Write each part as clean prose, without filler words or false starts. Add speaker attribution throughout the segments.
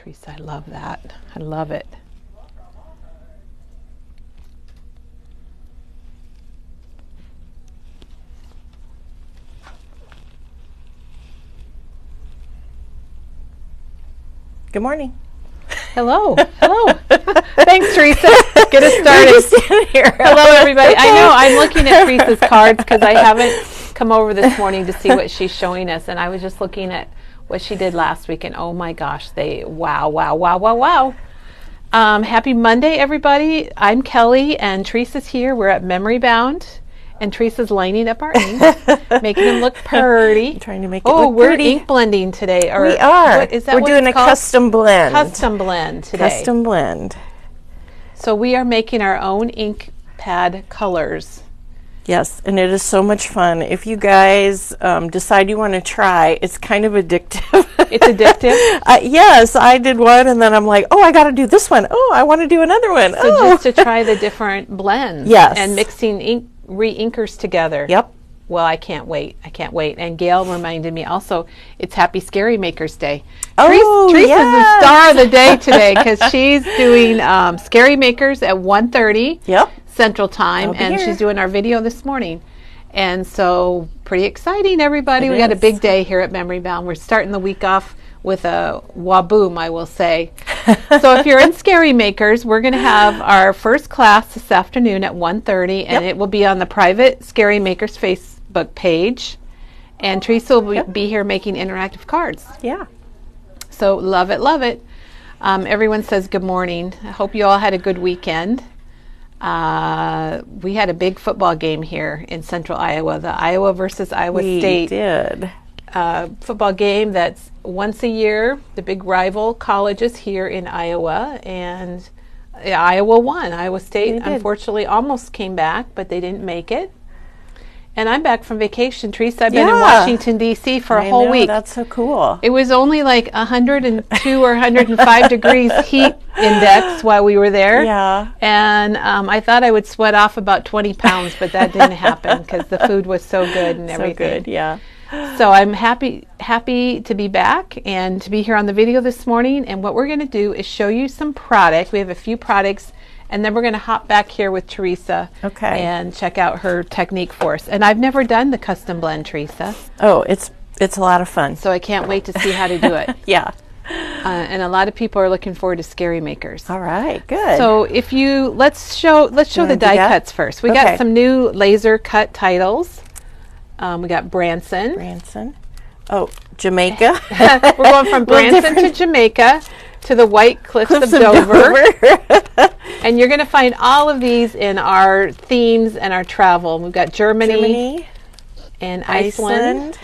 Speaker 1: Teresa, I love that. I love it.
Speaker 2: Good morning.
Speaker 1: Hello. Hello. Thanks, Teresa. Get us started.
Speaker 2: We're just standing here.
Speaker 1: Hello, everybody. I know I'm looking at Teresa's cards because I haven't come over this morning to see what she's showing us, and I was just looking at what she did last week, and oh my gosh, wow. Happy Monday, everybody. I'm Kelly, and Teresa's here. We're at Memory Bound, and Teresa's lining up our ink, making them look pretty.
Speaker 2: I'm trying to make it look
Speaker 1: we're
Speaker 2: pretty.
Speaker 1: ink blending today. Or
Speaker 2: We are.
Speaker 1: What, is that
Speaker 2: we're
Speaker 1: what
Speaker 2: doing
Speaker 1: it's
Speaker 2: a
Speaker 1: called?
Speaker 2: custom blend.
Speaker 1: Custom blend today.
Speaker 2: Custom blend.
Speaker 1: So we are making our own ink pad colors.
Speaker 2: Yes, and it is so much fun. If you guys decide you want to try, it's kind of addictive.
Speaker 1: It's addictive?
Speaker 2: Yes, I did one, and then I'm like, oh, I got to do this one. Oh, I want to do another one.
Speaker 1: So just to try the different blends.
Speaker 2: Yes.
Speaker 1: And mixing ink re-inkers together.
Speaker 2: Yep.
Speaker 1: Well, I can't wait. And Gail reminded me also, it's Happy Scary Makers Day.
Speaker 2: Oh,
Speaker 1: Teresa's
Speaker 2: yes.
Speaker 1: the star of the day today because she's doing Scary Makers at 1:30
Speaker 2: Yep.
Speaker 1: Central Time,
Speaker 2: I'll be
Speaker 1: and
Speaker 2: here.
Speaker 1: she's doing our video this morning. And so pretty exciting, everybody.
Speaker 2: It
Speaker 1: We got a
Speaker 2: is.
Speaker 1: big day here at Memory Bound. We're starting the week off with a waboom, I will say. So if you're in Scary Makers, we're going to have our first class this afternoon at 1:30, and it will be on the private Scary Makers Facebook page. And Teresa will be here making interactive cards.
Speaker 2: Yeah.
Speaker 1: So love it, love it. Everyone says good morning. I hope you all had a good weekend. We had a big football game here in Central Iowa, the Iowa versus Iowa State.
Speaker 2: We did.
Speaker 1: Football game that's once a year. The big rival colleges here in Iowa, and Iowa won. Iowa State unfortunately almost came back, but they didn't make it. And I'm back from vacation, Teresa. I've been in Washington, D.C. for a whole week.
Speaker 2: That's so cool.
Speaker 1: It was only like 102 or 105 degrees heat index while we were there.
Speaker 2: Yeah.
Speaker 1: And I thought I would sweat off about 20 pounds, but that didn't happen because the food was so good and everything.
Speaker 2: So good, yeah.
Speaker 1: So I'm happy to be back and to be here on the video this morning. And what we're going to do is show you some product. We have a few products, and then we're going to hop back here with Teresa and check out her technique for us. And I've never done the custom blend, Teresa.
Speaker 2: Oh, it's a lot of fun.
Speaker 1: So I can't wait to see how to do it.
Speaker 2: Yeah.
Speaker 1: And a lot of people are looking forward to Scary Makers.
Speaker 2: All right, good.
Speaker 1: So if you let's show the die cuts first. We got some new laser cut titles. We got Branson.
Speaker 2: Oh, Jamaica.
Speaker 1: We're going from Branson to Jamaica to the White Cliffs of Dover. And you're going to find all of these in our themes and our travel. We've got Germany and Iceland.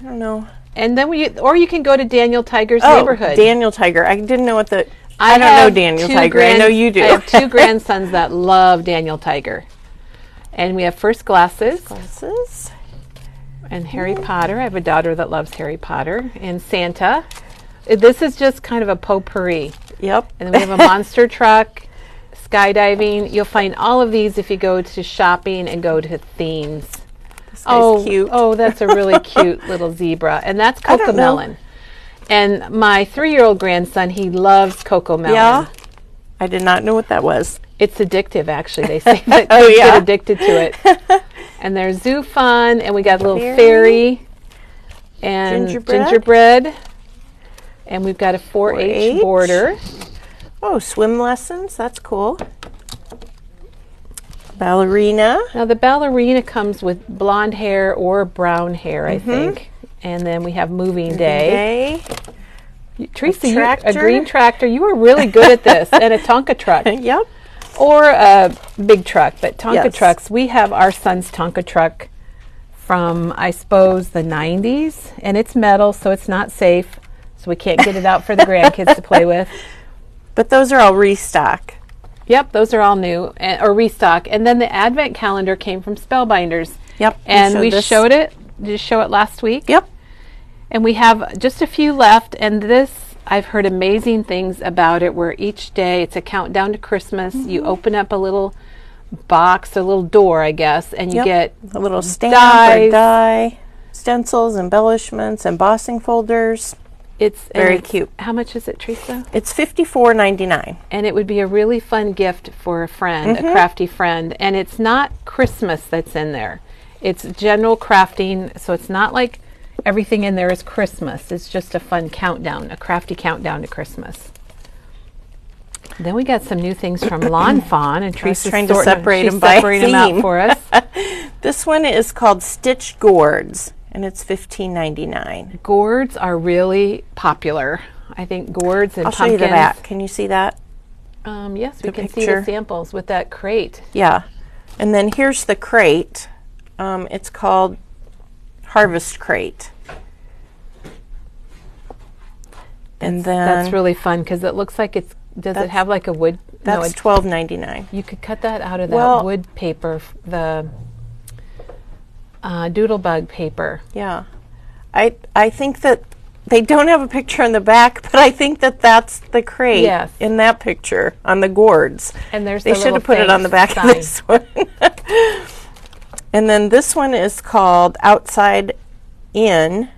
Speaker 2: I don't know.
Speaker 1: And then you can go to Daniel Tiger's neighborhood.
Speaker 2: Daniel Tiger. I didn't know what I don't know Daniel Tiger. I know you do.
Speaker 1: I have two grandsons that love Daniel Tiger. And we have First Glasses. And Harry Potter. I have a daughter that loves Harry Potter. And Santa. This is just kind of a potpourri.
Speaker 2: Yep.
Speaker 1: And then we have a monster truck, skydiving. You'll find all of these if you go to shopping and go to themes.
Speaker 2: This guy's cute.
Speaker 1: Oh, that's a really cute little zebra. And that's Cocomelon. And my 3-year-old grandson, he loves Cocomelon.
Speaker 2: Yeah. I did not know what that was.
Speaker 1: It's addictive, actually. They say that kids get addicted to it. And there's Zoo Fun, and we got a little fairy and gingerbread. And we've got a 4-H border.
Speaker 2: Oh, swim lessons. That's cool. Ballerina.
Speaker 1: Now, the ballerina comes with blonde hair or brown hair, I think. And then we have Moving Day. Teresa, a green tractor. You were really good at this. And a Tonka truck.
Speaker 2: Yep.
Speaker 1: Or a big truck. But Tonka trucks, we have our son's Tonka truck from, I suppose, the 90s. And it's metal, so it's not safe. So we can't get it out for the grandkids to play with.
Speaker 2: But those are all restock.
Speaker 1: Yep, those are all new or restock. And then the Advent calendar came from Spellbinders.
Speaker 2: Yep.
Speaker 1: And we showed it. Did you show it last week?
Speaker 2: Yep.
Speaker 1: And we have just a few left. And this, I've heard amazing things about it, where each day it's a countdown to Christmas. You open up a little box, a little door, I guess, and you get
Speaker 2: a little stamp or die, stencils, embellishments, embossing folders.
Speaker 1: It's
Speaker 2: very cute.
Speaker 1: How much is it, Teresa?
Speaker 2: It's $54.99.
Speaker 1: And it would be a really fun gift for a friend, a crafty friend. And it's not Christmas that's in there. It's general crafting, so it's not like everything in there is Christmas. It's just a fun countdown, a crafty countdown to Christmas. Then we got some new things from Lawn Fawn, and Teresa's
Speaker 2: trying to separate them by
Speaker 1: separating them out for us.
Speaker 2: This one is called Stitch Gourds, and it's $15.99.
Speaker 1: Gourds are really popular. I think gourds and
Speaker 2: I'll
Speaker 1: pumpkins.
Speaker 2: show you the back. Can you see that?
Speaker 1: Yes, we can see
Speaker 2: picture.
Speaker 1: the samples with that crate.
Speaker 2: Yeah. And then here's the crate. It's called Harvest Crate. And then
Speaker 1: That's really fun because it looks like it's. Does it have like a wood?
Speaker 2: That's $12.99.
Speaker 1: You could cut that out of that wood paper, the doodlebug paper.
Speaker 2: Yeah. I think that they don't have a picture on the back, but I think that that's the crate in that picture on the gourds.
Speaker 1: And there's
Speaker 2: they should have put it on the back of this one. And then this one is called Outside In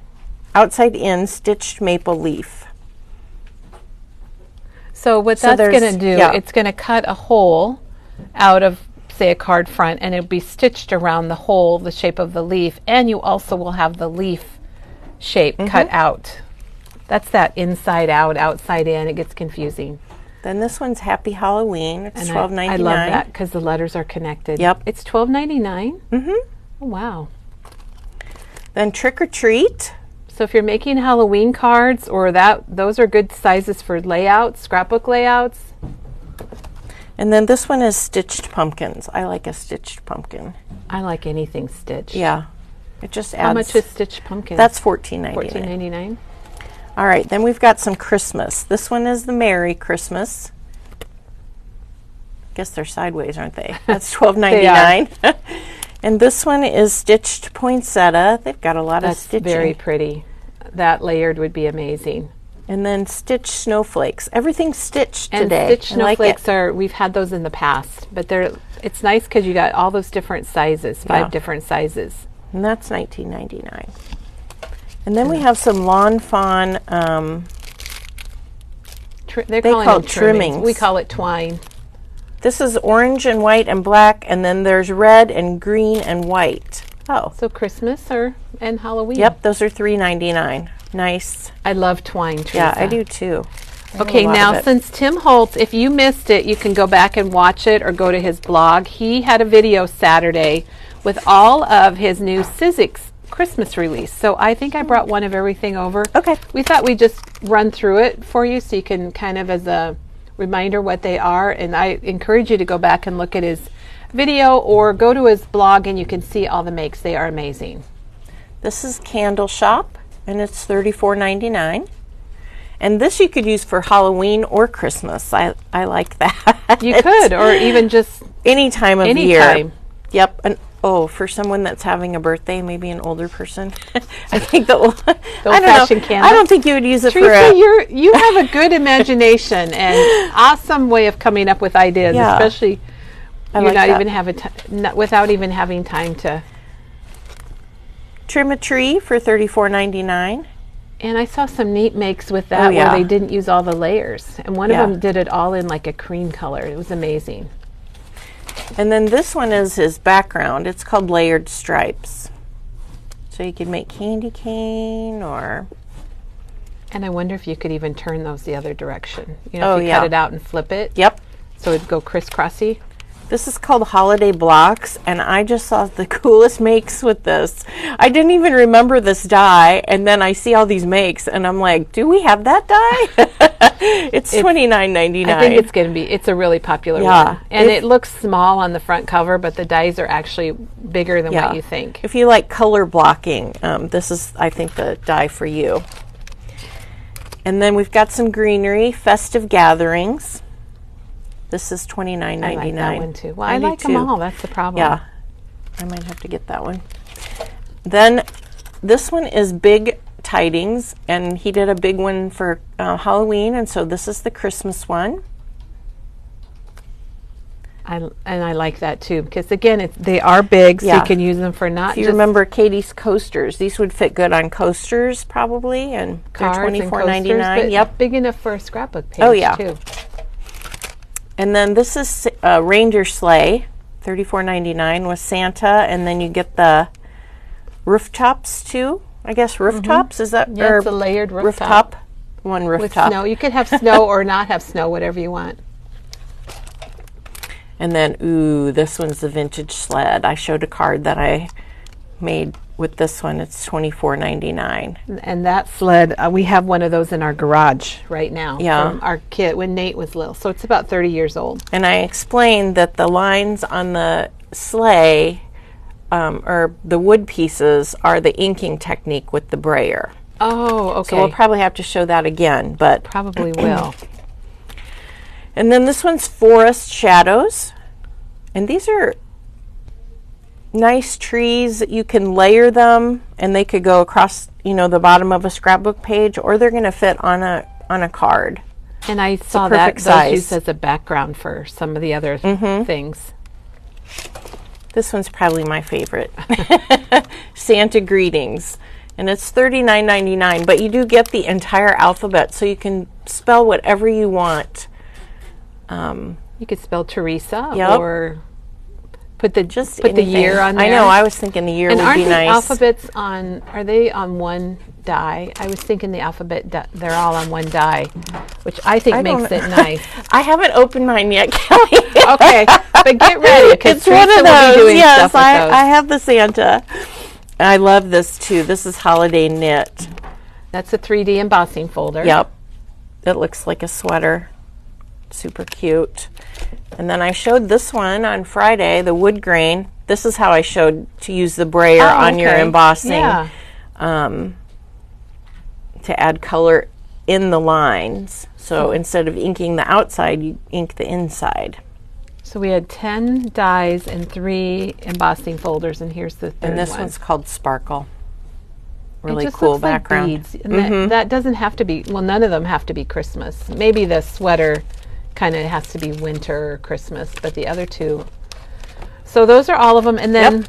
Speaker 2: Stitched Maple Leaf.
Speaker 1: So what that's going to do, it's going to cut a hole out of, say, a card front, and it'll be stitched around the hole, the shape of the leaf, and you also will have the leaf shape cut out. That's that inside out, outside in. It gets confusing.
Speaker 2: Then this one's Happy Halloween. It's $12.99.
Speaker 1: I love that because the letters are connected.
Speaker 2: Yep.
Speaker 1: It's $12.99?
Speaker 2: Mm-hmm.
Speaker 1: Oh, wow.
Speaker 2: Then Trick or Treat.
Speaker 1: So if you're making Halloween cards, or those are good sizes for layouts, scrapbook layouts.
Speaker 2: And then this one is Stitched Pumpkins. I like a stitched pumpkin.
Speaker 1: I like anything stitched.
Speaker 2: Yeah. It just adds.
Speaker 1: How much is Stitched Pumpkins?
Speaker 2: That's $14.99.
Speaker 1: $14.99.
Speaker 2: All right, then we've got some Christmas. This one is the Merry Christmas. Guess they're sideways, aren't they? That's $12.99. And this one is Stitched Poinsettia. They've got a lot of stitching.
Speaker 1: That's very pretty. That layered would be amazing.
Speaker 2: And then Stitched Snowflakes. Everything's stitched today.
Speaker 1: And Stitched Snowflakes we've had those in the past, but it's nice because you got all those different sizes, 5 different sizes.
Speaker 2: And that's $19.99. And then we have some Lawn Fawn.
Speaker 1: They call it
Speaker 2: trimmings.
Speaker 1: We call it twine.
Speaker 2: This is orange and white and black, and then there's red and green and white. Oh.
Speaker 1: So Christmas and Halloween.
Speaker 2: Yep, those are $3.99. Nice.
Speaker 1: I love twine, Teresa.
Speaker 2: Yeah, I do too.
Speaker 1: Okay, now since Tim Holtz, if you missed it, you can go back and watch it or go to his blog. He had a video Saturday with all of his new Sizzix Christmas release. So I think I brought one of everything over.
Speaker 2: Okay.
Speaker 1: We thought we'd just run through it for you so you can kind of as a reminder what they are. And I encourage you to go back and look at his video or go to his blog and you can see all the makes. They are amazing.
Speaker 2: This is Candle Shop and it's $34.99. And this you could use for Halloween or Christmas. I like that.
Speaker 1: You could, or even just
Speaker 2: any time of year. Yep. And for someone that's having a birthday, maybe an older person. I think I don't think you would use it
Speaker 1: Teresa,
Speaker 2: for
Speaker 1: you have a good imagination and awesome way of coming up with ideas, especially without even having time to
Speaker 2: trim a tree for $34.99.
Speaker 1: And I saw some neat makes with that where they didn't use all the layers. And one of them did it all in like a cream color. It was amazing.
Speaker 2: And then this one is his background. It's called Layered Stripes. So you could make candy cane or...
Speaker 1: And I wonder if you could even turn those the other direction. You know, if you cut it out and flip it.
Speaker 2: Yep.
Speaker 1: So it'd go crisscrossy.
Speaker 2: This is called Holiday Blocks, and I just saw the coolest makes with this. I didn't even remember this die, and then I see all these makes, and I'm like, do we have that die? It's $29.99.
Speaker 1: I think it's a really popular one. And it looks small on the front cover, but the dies are actually bigger than what you think.
Speaker 2: If you like color blocking, this is, I think, the die for you. And then we've got some greenery, Festive Gatherings. This is $29.99.
Speaker 1: I like that one too. Well, I like them all. That's the problem.
Speaker 2: Yeah. I might have to get that one. Then this one is Big Tidings, and he did a big one for Halloween, and so this is the Christmas one.
Speaker 1: I like that too, because again, they are big, so
Speaker 2: Yeah.
Speaker 1: you can use them for not
Speaker 2: If you
Speaker 1: just
Speaker 2: remember Katie's coasters, these would fit good on coasters probably, and they're
Speaker 1: cards and
Speaker 2: $24.99.
Speaker 1: coasters, but
Speaker 2: Yep.
Speaker 1: big enough for a scrapbook page
Speaker 2: Oh, yeah.
Speaker 1: too.
Speaker 2: And then this is Reindeer Sleigh, $34.99 with Santa, and then you get the rooftops too. I guess rooftops is that?
Speaker 1: Yeah,
Speaker 2: or
Speaker 1: it's a layered rooftop.
Speaker 2: rooftop. One
Speaker 1: With
Speaker 2: rooftop.
Speaker 1: snow. You could have snow or not have snow, whatever you want.
Speaker 2: And then, ooh, this one's the vintage sled. I showed a card that I made with this one. It's $24.99.
Speaker 1: And that sled, we have one of those in our garage right now.
Speaker 2: Yeah.
Speaker 1: From our kid when Nate was little. So it's about 30 years old.
Speaker 2: And I explained that the lines on the sleigh, or the wood pieces, are the inking technique with the brayer.
Speaker 1: Oh, okay.
Speaker 2: So we'll probably have to show that again, but
Speaker 1: Probably will.
Speaker 2: and then this one's Forest Shadows, and these are nice trees. You can layer them, and they could go across, the bottom of a scrapbook page, or they're going to fit on a card.
Speaker 1: And I saw
Speaker 2: perfect
Speaker 1: those
Speaker 2: size.
Speaker 1: used as a background for some of the other things.
Speaker 2: This one's probably my favorite. Santa Greetings. And it's $39.99, but you do get the entire alphabet, so you can spell whatever you want.
Speaker 1: You could spell Teresa
Speaker 2: Yep.
Speaker 1: or put the
Speaker 2: Anything.
Speaker 1: year on there.
Speaker 2: I know, I was thinking the year
Speaker 1: And
Speaker 2: would
Speaker 1: aren't
Speaker 2: be
Speaker 1: the
Speaker 2: nice.
Speaker 1: alphabets are they on one die? I was thinking the alphabet, they're all on one die, which I think makes it nice.
Speaker 2: I haven't opened mine yet, Kelly.
Speaker 1: Okay, but get ready, because
Speaker 2: It's one
Speaker 1: Teresa
Speaker 2: of
Speaker 1: will be
Speaker 2: those.
Speaker 1: doing
Speaker 2: Yes,
Speaker 1: stuff with those.
Speaker 2: I have the Santa. I love this too. This is Holiday Knit.
Speaker 1: That's a 3D embossing folder.
Speaker 2: Yep. It looks like a sweater. Super cute. And then I showed this one on Friday, the wood grain. This is how I showed to use the brayer on your
Speaker 1: okay.
Speaker 2: embossing,
Speaker 1: Yeah.
Speaker 2: to add color in the lines. So instead of inking the outside, you ink the inside.
Speaker 1: So we had 10 dies and 3 embossing folders, and here's the third
Speaker 2: And this
Speaker 1: one.
Speaker 2: one's called Sparkle. Really
Speaker 1: It just
Speaker 2: cool
Speaker 1: looks like
Speaker 2: background.
Speaker 1: beads. And that doesn't have to be, well, none of them have to be Christmas. Maybe the sweater kind of has to be winter or Christmas, but the other two. So those are all of them. And then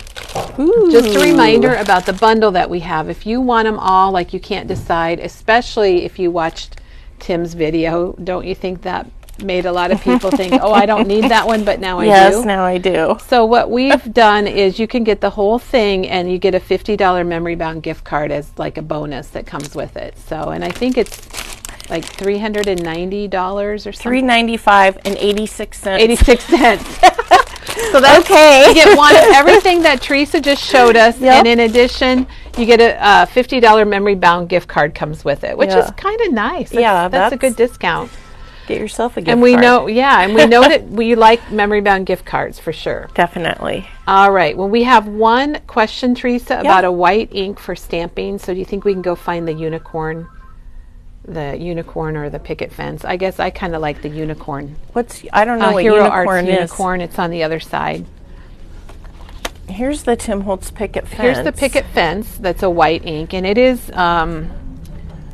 Speaker 1: just a reminder about the bundle that we have. If you want them all, like you can't decide, especially if you watched Tim's video, don't you think that made a lot of people think, oh, I don't need that one, but now I do?
Speaker 2: Yes, now I do.
Speaker 1: So what we've done is you can get the whole thing, and you get a $50 memory bound gift card as like a bonus that comes with it. So, and I think it's like $390 or something.
Speaker 2: $3.95 and 86 cents.
Speaker 1: 86 cents. So that's
Speaker 2: Okay.
Speaker 1: You get one of everything that Teresa just showed us,
Speaker 2: Yep.
Speaker 1: and in addition, you get a $50 memory bound gift card comes with it, which
Speaker 2: Yeah.
Speaker 1: is kind of nice.
Speaker 2: Yeah,
Speaker 1: that's a
Speaker 2: that's-
Speaker 1: good discount.
Speaker 2: Get yourself a gift
Speaker 1: And we
Speaker 2: card.
Speaker 1: know, and we know that we like memory bound gift cards for sure.
Speaker 2: Definitely.
Speaker 1: All right. Well, we have one question, Teresa, about a white ink for stamping. So do you think we can go find the unicorn or the picket fence? I guess I kind of like the unicorn.
Speaker 2: I don't know what
Speaker 1: Hero
Speaker 2: unicorn
Speaker 1: Arts
Speaker 2: is.
Speaker 1: unicorn. It's on the other side.
Speaker 2: Here's the Tim Holtz picket fence.
Speaker 1: Here's the picket fence. That's a white ink, and it is.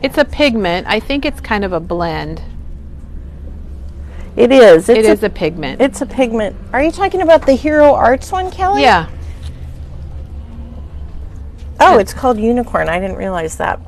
Speaker 1: It's a pigment. I think it's kind of a blend.
Speaker 2: It is.
Speaker 1: It is a pigment.
Speaker 2: It's a pigment. Are you talking about the Hero Arts one, Kelly?
Speaker 1: Yeah.
Speaker 2: Oh, it's called Unicorn. I didn't realize that.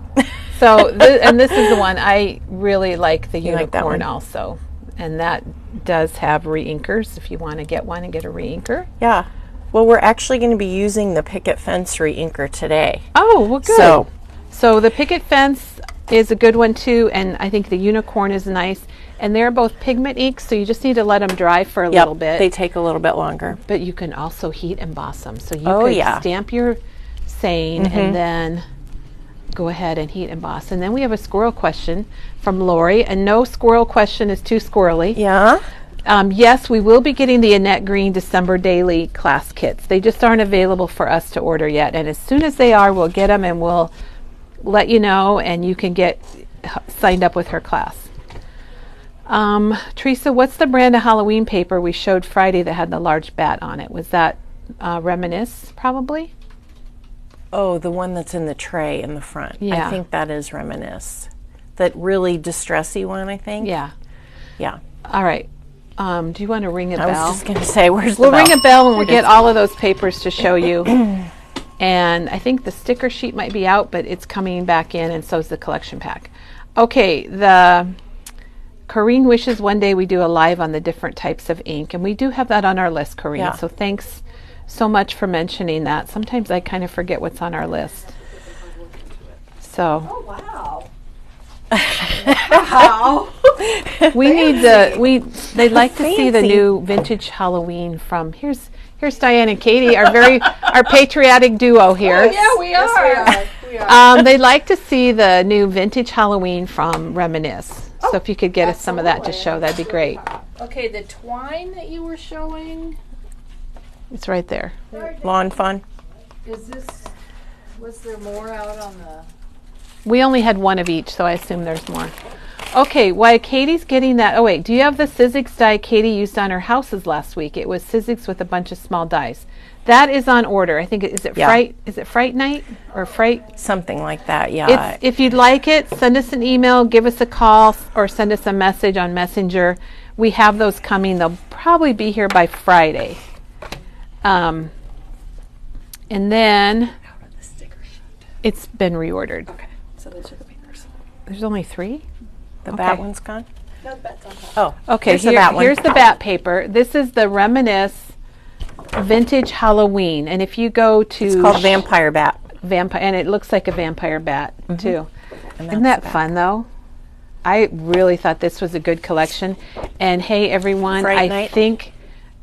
Speaker 1: So, and this is the one I really like. The
Speaker 2: You like that
Speaker 1: unicorn
Speaker 2: one?
Speaker 1: also, and that does have re-inkers. If you want to get one and get a re-inker.
Speaker 2: Yeah. Well, we're actually going to be using the picket fence re-inker today.
Speaker 1: Oh, well, good.
Speaker 2: So-
Speaker 1: So the picket fence is a good one too, and I think the unicorn is nice. And they're both pigment inks, so you just need to let them dry for a little bit.
Speaker 2: They take a little bit longer.
Speaker 1: But you can also heat emboss them. So you
Speaker 2: Oh,
Speaker 1: could
Speaker 2: yeah.
Speaker 1: stamp your saying and then go ahead and heat emboss. And then we have a squirrel question from Lori, and no squirrel question is too squirrely.
Speaker 2: Yeah.
Speaker 1: Yes, we will be getting the Annette Green December Daily class kits. They just aren't available for us to order yet. And as soon as they are, we'll get them and we'll let you know, and you can get signed up with her class. Teresa, what's the brand of Halloween paper we showed Friday that had the large bat on it? Was that Reminisce, probably?
Speaker 2: Oh, the one that's in the tray in the front.
Speaker 1: Yeah.
Speaker 2: I think that is Reminisce. That really distressy one, I think.
Speaker 1: Yeah.
Speaker 2: Yeah.
Speaker 1: All right. Do you want to ring a bell?
Speaker 2: I was just going to say, where's the
Speaker 1: We'll
Speaker 2: bell?
Speaker 1: ring a bell and we'll get all of those papers to show you. And I think the sticker sheet might be out, but it's coming back in, and so is the collection pack. Okay, Corrine wishes one day we do a live on the different types of ink, and we do have that on our list, Corrine.
Speaker 2: Yeah.
Speaker 1: So thanks so much for mentioning that. Sometimes I kind of forget what's on our list. So.
Speaker 3: Oh, wow. Wow.
Speaker 1: They'd like to see the new vintage Halloween from here's Diane and Katie, our patriotic duo here.
Speaker 3: Oh, yeah, we are. Yes, we are.
Speaker 1: They'd like to see the new vintage Halloween from Reminisce. So if you could get us some of that to show, that'd be great.
Speaker 3: Okay, the twine that you were showing.
Speaker 1: It's right there.
Speaker 2: Lawn fun.
Speaker 3: Was there more out on the...
Speaker 1: We only had one of each, so I assume there's more. Okay, while Katie's getting that, oh wait, do you have the Sizzix die Katie used on her houses last week? It was Sizzix with a bunch of small dies. That is on order. I think is it Fright Night or Fright?
Speaker 2: Something like that, yeah.
Speaker 1: If you'd like it, send us an email, give us a call, or send us a message on Messenger. We have those coming. They'll probably be here by Friday. And then it's been reordered.
Speaker 3: Okay, so those are the papers.
Speaker 1: There's only 3?
Speaker 2: The bat one's gone?
Speaker 3: No, the bat's on top.
Speaker 2: Oh,
Speaker 1: Okay,
Speaker 2: here's the bat one.
Speaker 1: here's the bat paper. This is the Reminisce Vintage Halloween. And if you go to...
Speaker 2: It's called Vampire Bat.
Speaker 1: And it looks like a vampire bat, too.
Speaker 2: And
Speaker 1: Isn't that fun, though? I really thought this was a good collection. And hey, everyone,
Speaker 2: Fright
Speaker 1: I
Speaker 2: Night.
Speaker 1: think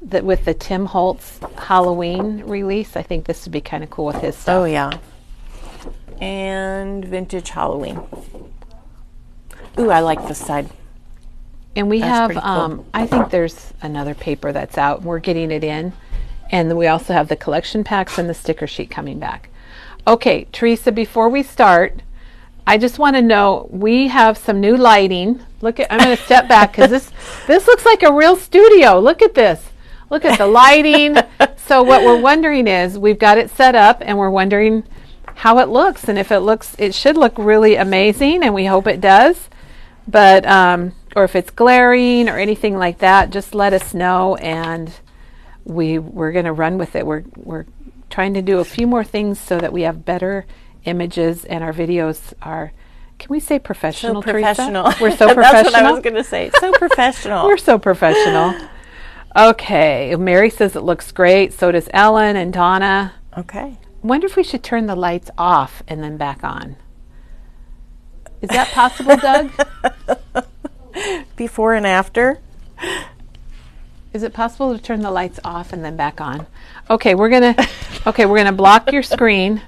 Speaker 1: that with the Tim Holtz Halloween release, I think this would be kind of cool with his stuff.
Speaker 2: Oh, yeah. And vintage Halloween. Ooh, I like this side.
Speaker 1: And we
Speaker 2: That's
Speaker 1: have,
Speaker 2: pretty cool.
Speaker 1: I think there's another paper that's out. We're getting it in. And then we also have the collection packs and the sticker sheet coming back. Okay, Teresa, before we start, I just want to know, we have some new lighting. I'm going to step back because this looks like a real studio. Look at this. Look at the lighting. So what we're wondering is, we've got it set up and we're wondering how it looks. And if it should look really amazing, and we hope it does. But, or if it's glaring or anything like that, just let us know, and we're going to run with it. We're trying to do a few more things so that we have better images, and our videos are, can we say professional,
Speaker 2: So professional.
Speaker 1: Teresa? We're so professional.
Speaker 2: That's what I was going to say. So professional.
Speaker 1: We're so professional. Okay. Mary says it looks great. So does Ellen and Donna.
Speaker 2: Okay.
Speaker 1: Wonder if we should turn the lights off and then back on. Is that possible, Doug?
Speaker 2: Before and after.
Speaker 1: Is it possible to turn the lights off and then back on? Okay, we're gonna block your screen.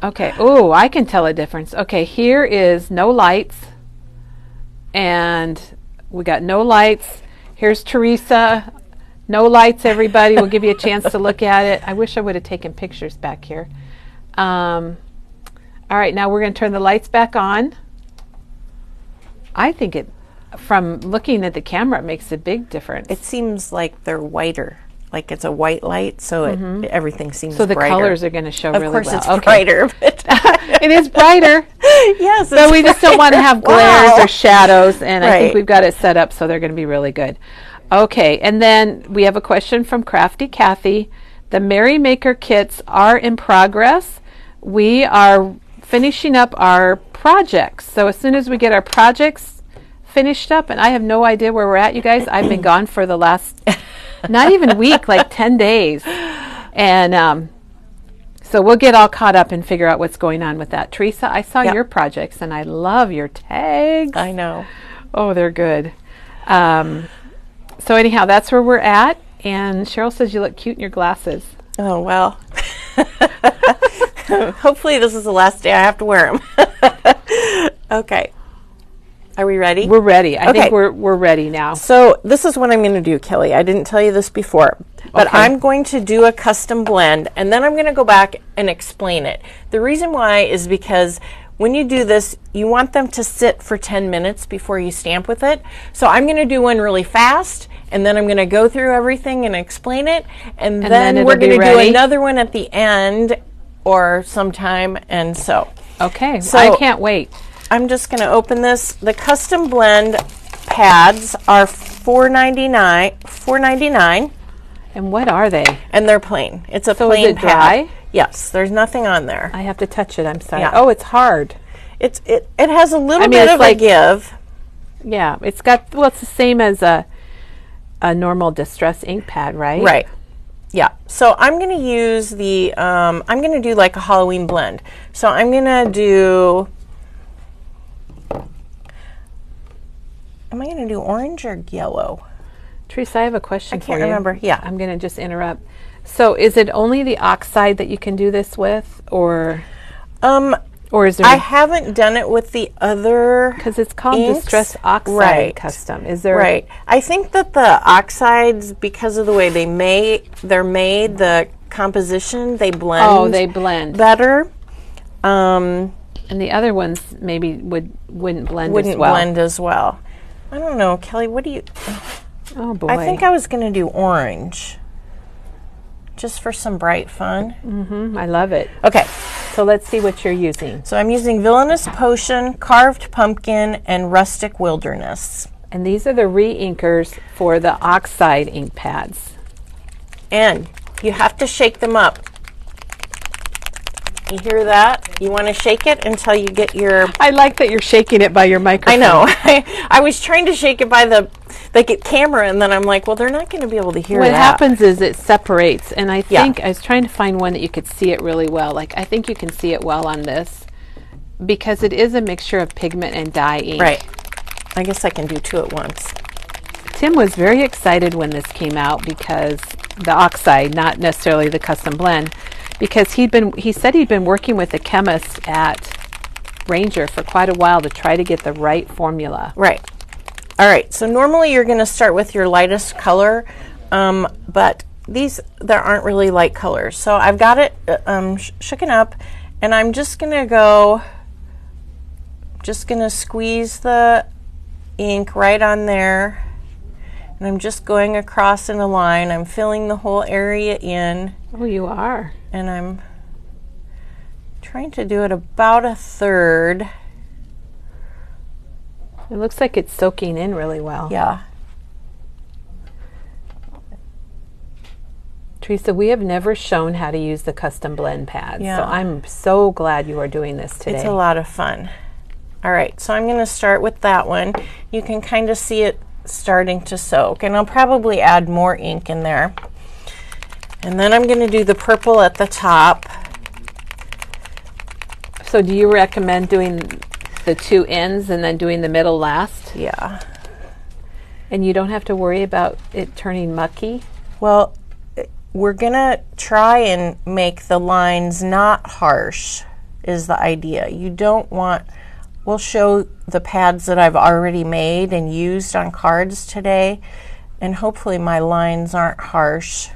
Speaker 1: Okay. Oh, I can tell a difference. Okay, here is no lights, and we got no lights. Here's Teresa. No lights, everybody. We'll give you a chance to look at it. I wish I would have taken pictures back here. All right, now we're going to turn the lights back on. I think from looking at the camera, it makes a big difference.
Speaker 2: It seems like they're whiter. Like it's a white light, so everything seems
Speaker 1: so the
Speaker 2: brighter.
Speaker 1: colors are going to show really well.
Speaker 2: Of course, it's brighter. But
Speaker 1: it is brighter.
Speaker 2: Yes.
Speaker 1: So we just don't want to have glares or shadows, and I think
Speaker 2: Right.
Speaker 1: we've got it set up so they're going to be really good. Okay, and then we have a question from Crafty Kathy. The Merrymaker kits are in progress. We are finishing up our projects. So as soon as we get our projects finished up, and I have no idea where we're at, you guys. I've been gone for the last, not even week, like 10 days. And so we'll get all caught up and figure out what's going on with that. Teresa, I saw your projects, and I love your tags.
Speaker 2: I know.
Speaker 1: Oh, they're good. So anyhow, that's where we're at. And Cheryl says you look cute in your glasses.
Speaker 2: Oh, well. Hopefully this is the last day I have to wear them. Okay. Are we ready?
Speaker 1: We're ready. I
Speaker 2: Okay.
Speaker 1: think we're ready now.
Speaker 2: So this is what I'm going to do, Kelly. I didn't tell you this before, but
Speaker 1: Okay.
Speaker 2: I'm going to do a custom blend, and then I'm going to go back and explain it. The reason why is because when you do this, you want them to sit for 10 minutes before you stamp with it. So I'm going to do one really fast, and then I'm going to go through everything and explain it, and then
Speaker 1: it'll
Speaker 2: we're
Speaker 1: be
Speaker 2: going to do
Speaker 1: ready?
Speaker 2: another one at the end or sometime, and so.
Speaker 1: Okay.
Speaker 2: So-
Speaker 1: I can't wait.
Speaker 2: I'm just going to open this. The custom blend pads are $4.99.
Speaker 1: And what are they?
Speaker 2: And they're plain. It's a
Speaker 1: So
Speaker 2: plain
Speaker 1: is it
Speaker 2: pad.
Speaker 1: dry?
Speaker 2: Yes, there's nothing on there.
Speaker 1: I have to touch it. I'm sorry.
Speaker 2: Yeah.
Speaker 1: Oh, it's hard.
Speaker 2: It has a little
Speaker 1: I mean,
Speaker 2: bit
Speaker 1: it's
Speaker 2: of
Speaker 1: like-
Speaker 2: a give.
Speaker 1: Yeah, it's got, well, it's the same as a normal Distress ink pad, right?
Speaker 2: Right. Yeah. So I'm going to use the, I'm going to do like a Halloween blend. So I'm going to do, am I going to do orange or yellow?
Speaker 1: Teresa, I have a question for you.
Speaker 2: I can't remember. Yeah.
Speaker 1: I'm going to just interrupt. So is it only the oxide that you can do this with, or is there?
Speaker 2: I haven't done it with the other,
Speaker 1: because it's called
Speaker 2: inks.
Speaker 1: Distress Oxide
Speaker 2: Right.
Speaker 1: Custom. Is there?
Speaker 2: Right. I think that the oxides, because of the way they're made, the composition, they blend.
Speaker 1: Oh, they blend.
Speaker 2: better.
Speaker 1: And the other ones maybe wouldn't blend
Speaker 2: Wouldn't
Speaker 1: as well.
Speaker 2: blend as well. I don't know, Kelly. What do you?
Speaker 1: Oh boy.
Speaker 2: I think I was going to do orange, just for some bright fun.
Speaker 1: I love it.
Speaker 2: Okay.
Speaker 1: So let's see what you're using.
Speaker 2: So I'm using Villainous Potion, Carved Pumpkin, and Rustic Wilderness.
Speaker 1: And these are the re-inkers for the oxide ink pads.
Speaker 2: And you have to shake them up. You hear that? You want to shake it until you get your...
Speaker 1: I like that you're shaking it by your microphone.
Speaker 2: I know. I was trying to shake it by the camera, and then I'm like, well, they're not going to be able to hear
Speaker 1: What
Speaker 2: that.
Speaker 1: happens is it separates, and I
Speaker 2: Yeah.
Speaker 1: think I was trying to find one that you could see it really well. Like, I think you can see it well on this because it is a mixture of pigment and dye ink.
Speaker 2: Right. I guess I can do two at once.
Speaker 1: Tim was very excited when this came out because the oxide, not necessarily the custom blend, because he said he'd been working with a chemist at Ranger for quite a while to try to get the right formula.
Speaker 2: Right. All right. So normally you're going to start with your lightest color, but there aren't really light colors. So I've got it shooken up, and I'm just going to squeeze the ink right on there, and I'm just going across in a line. I'm filling the whole area in.
Speaker 1: Oh, you are.
Speaker 2: And I'm trying to do it about a third.
Speaker 1: It looks like it's soaking in really well.
Speaker 2: Yeah.
Speaker 1: Teresa, we have never shown how to use the custom blend pads.
Speaker 2: Yeah.
Speaker 1: So I'm so glad you are doing this today.
Speaker 2: It's a lot of fun. All right, so I'm going to start with that one. You can kind of see it starting to soak, and I'll probably add more ink in there. And then I'm going to do the purple at the top.
Speaker 1: So do you recommend doing the two ends and then doing the middle last?
Speaker 2: Yeah.
Speaker 1: And you don't have to worry about it turning mucky?
Speaker 2: Well, we're going to try and make the lines not harsh is the idea. You don't want... We'll show the pads that I've already made and used on cards today, and hopefully my lines aren't harsh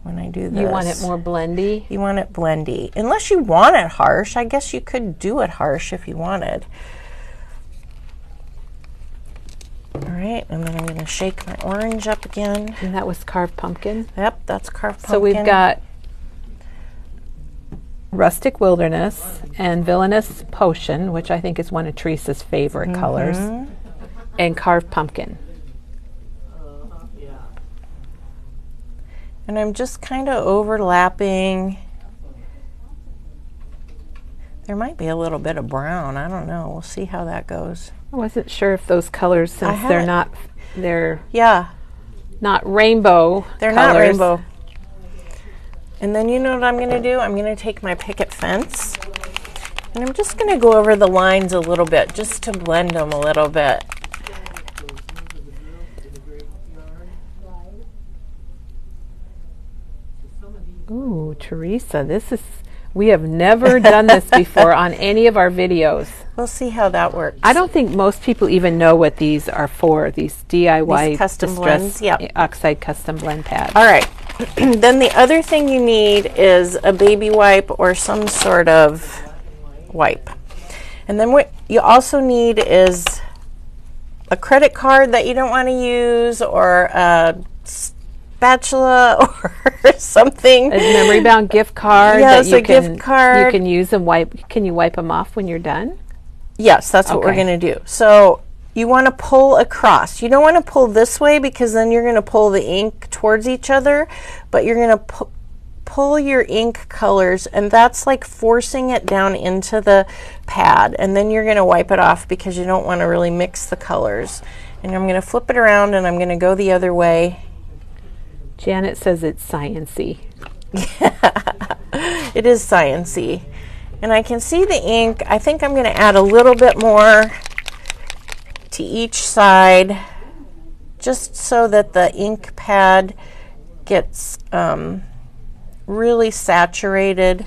Speaker 2: when I do this.
Speaker 1: You want it more blendy?
Speaker 2: You want it blendy. Unless you want it harsh, I guess you could do it harsh if you wanted. All right, and then I'm going to shake my orange up again.
Speaker 1: And that was carved pumpkin?
Speaker 2: Yep, that's carved pumpkin.
Speaker 1: So we've got Rustic Wilderness and Villainous Potion, which I think is one of Teresa's favorite colors, and carved pumpkin.
Speaker 2: And I'm just kind of overlapping. There might be a little bit of brown. I don't know. We'll see how that goes.
Speaker 1: I wasn't sure if those colors, since they're
Speaker 2: Yeah,
Speaker 1: not rainbow
Speaker 2: they're
Speaker 1: colors.
Speaker 2: not rainbow. And then you know what I'm going to do? I'm going to take my picket fence, and I'm just going to go over the lines a little bit, just to blend them a little bit.
Speaker 1: Ooh, Teresa, we have never done this before on any of our videos.
Speaker 2: We'll see how that works.
Speaker 1: I don't think most people even know what these are for, these DIY
Speaker 2: These custom
Speaker 1: Distress
Speaker 2: blends, yep.
Speaker 1: Oxide custom blend pads.
Speaker 2: All right. Then the other thing you need is a baby wipe or some sort of wipe. And then what you also need is a credit card that you don't want to use, or a spatula or something.
Speaker 1: A memory bound gift card.
Speaker 2: Yes,
Speaker 1: that you
Speaker 2: a gift card.
Speaker 1: You can use and wipe. Can you wipe them off when you're done?
Speaker 2: Yes, that's what we're
Speaker 1: Okay.
Speaker 2: going to do. So you want to pull across. You don't want to pull this way because then you're going to pull the ink towards each other, but you're going to pull your ink colors, and that's like forcing it down into the pad, and then you're going to wipe it off because you don't want to really mix the colors. And I'm going to flip it around and I'm going to go the other way.
Speaker 1: Janet says it's science-y.
Speaker 2: It is science-y. And I can see the ink. I think I'm going to add a little bit more to each side just so that the ink pad gets really saturated.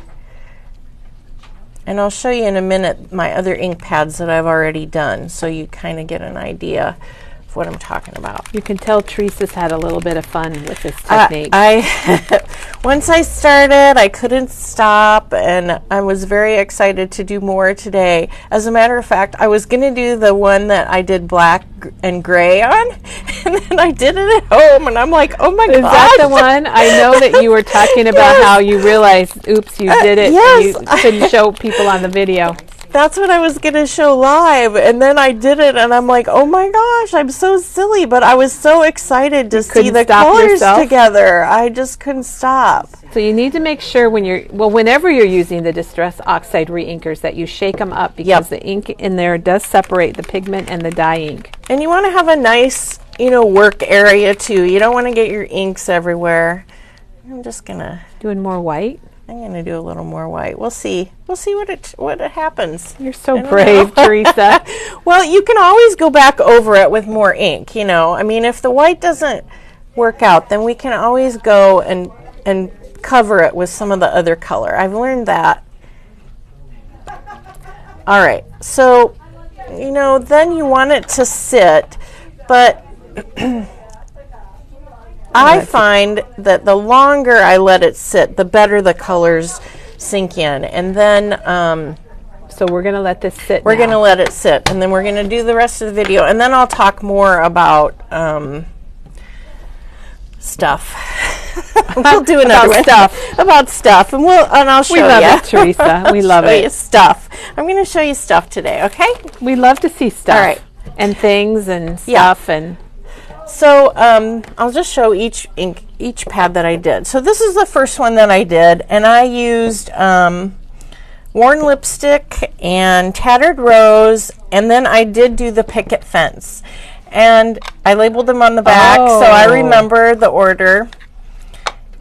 Speaker 2: And I'll show you in a minute my other ink pads that I've already done so you kind of get an idea of what I'm talking about.
Speaker 1: You can tell Teresa's had a little bit of fun with this technique.
Speaker 2: Once I started, I couldn't stop, and I was very excited to do more today. As a matter of fact, I was going to do the one that I did black and gray on, and then I did it at home, and I'm like, oh my gosh.
Speaker 1: Is that the one? I know that you were talking about how you realized, oops, you did it,
Speaker 2: yes.
Speaker 1: and you couldn't show people on the video.
Speaker 2: That's what I was going to show live, and then I did it, and I'm like, oh my gosh, I'm so silly, but I was so excited to see the colors together. I just couldn't stop.
Speaker 1: So you need to make sure whenever you're using the Distress Oxide reinkers that you shake them up because the ink in there does separate the pigment and the dye ink.
Speaker 2: And you want to have a nice, work area too. You don't want to get your inks everywhere. I'm just going to...
Speaker 1: Doing more white?
Speaker 2: I'm going to do a little more white. We'll see. We'll see what happens.
Speaker 1: You're so brave, Teresa.
Speaker 2: Well, you can always go back over it with more ink, I mean, if the white doesn't work out, then we can always go and cover it with some of the other color. I've learned that. All right. So, then you want it to sit, but I find that the longer I let it sit, the better the colors sink in. And then...
Speaker 1: so we're going to let this sit
Speaker 2: We're going to let it sit, and then we're going to do the rest of the video. And then I'll talk more about stuff. We'll do another one. About stuff. And I'll show you.
Speaker 1: We love it, Teresa. We love it.
Speaker 2: Stuff. I'm going to show you stuff today, okay?
Speaker 1: We love to see stuff.
Speaker 2: All right.
Speaker 1: And things and stuff and...
Speaker 2: So I'll just show each pad that I did. So this is the first one that I did, and I used worn lipstick and tattered rose, and then I did do the picket fence. And I labeled them on the back, so I remember the order.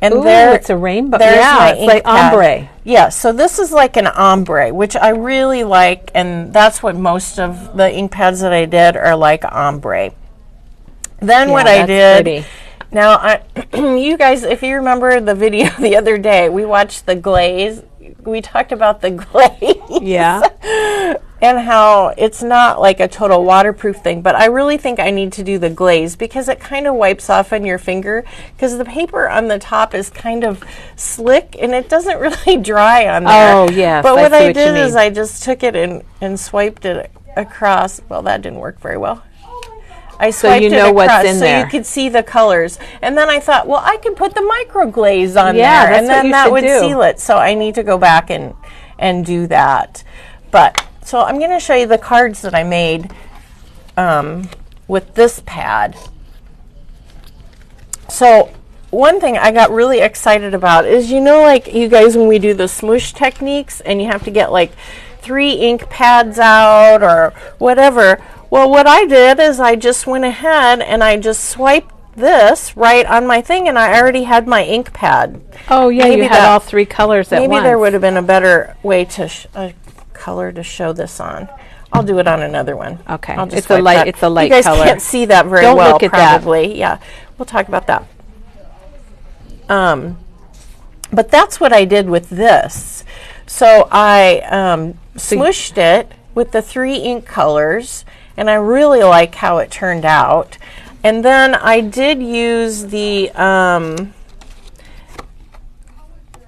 Speaker 2: And
Speaker 1: it's a rainbow.
Speaker 2: There's my
Speaker 1: it's like ombre.
Speaker 2: Pad. Yeah, so this is like an ombre, which I really like, and that's what most of the ink pads that I did are like ombre. Then what I did,
Speaker 1: pretty.
Speaker 2: Now you guys, if you remember the video the other day, we watched the glaze. We talked about the glaze.
Speaker 1: Yeah.
Speaker 2: And how it's not like a total waterproof thing, but I really think I need to do the glaze because it kind of wipes off on your finger because the paper on the top is kind of slick and it doesn't really dry on there.
Speaker 1: Oh, yes.
Speaker 2: But what I did is I just took it and swiped it across. Well, that didn't work very well. I swiped it across
Speaker 1: what's in there.
Speaker 2: So you could see the colors. And then I thought, well, I could put the micro glaze on there,
Speaker 1: that's
Speaker 2: and then
Speaker 1: what you
Speaker 2: that
Speaker 1: should
Speaker 2: would
Speaker 1: do.
Speaker 2: seal it. So I need to go back and do that. But so I'm going to show you the cards that I made with this pad. So one thing I got really excited about is, like you guys, when we do the smoosh techniques and you have to get like 3 ink pads out or whatever. Well, what I did is I just went ahead and I just swiped this right on my thing, and I already had my ink pad.
Speaker 1: Oh, yeah, you had all 3 colors at once.
Speaker 2: Maybe there would have been a better way to color to show this on. I'll do it on another one.
Speaker 1: Okay.
Speaker 2: I'll just
Speaker 1: It's a light color.
Speaker 2: You guys can't see that very
Speaker 1: Don't
Speaker 2: well,
Speaker 1: look at
Speaker 2: probably. Yeah, we'll talk about that. But that's what I did with this. So I smooshed it with the 3 ink colors, and I really like how it turned out. And then I did use the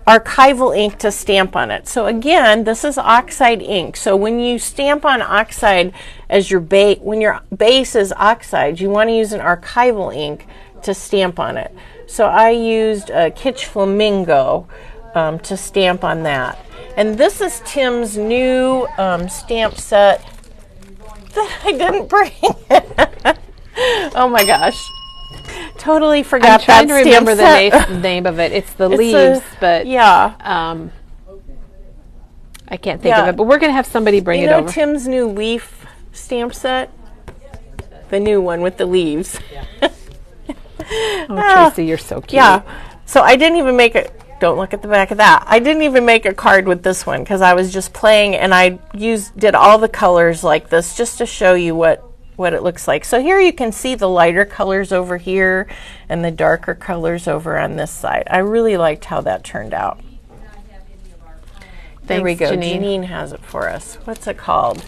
Speaker 2: archival ink to stamp on it. So again, this is oxide ink. So when you stamp on oxide as your base, when your base is oxide, you want to use an archival ink to stamp on it. So I used Kitsch Flamingo to stamp on that. And this is Tim's new stamp set. that I didn't bring. Oh my gosh. Totally forgot
Speaker 1: I'm trying
Speaker 2: that
Speaker 1: to remember
Speaker 2: stamp
Speaker 1: the name of it. It's the
Speaker 2: It's
Speaker 1: leaves, but
Speaker 2: yeah.
Speaker 1: I can't think of it. But we're going to have somebody bring
Speaker 2: You
Speaker 1: it
Speaker 2: know
Speaker 1: over.
Speaker 2: Tim's new leaf stamp set? The new one with the leaves.
Speaker 1: Oh, Tracy, you're so cute.
Speaker 2: Yeah. So I didn't even make it. Don't look at the back of that. I didn't even make a card with this one because I was just playing, and I did all the colors like this just to show you what it looks like. So here you can see the lighter colors over here and the darker colors over on this side. I really liked how that turned out. There we go. Janine has it for us. What's it called?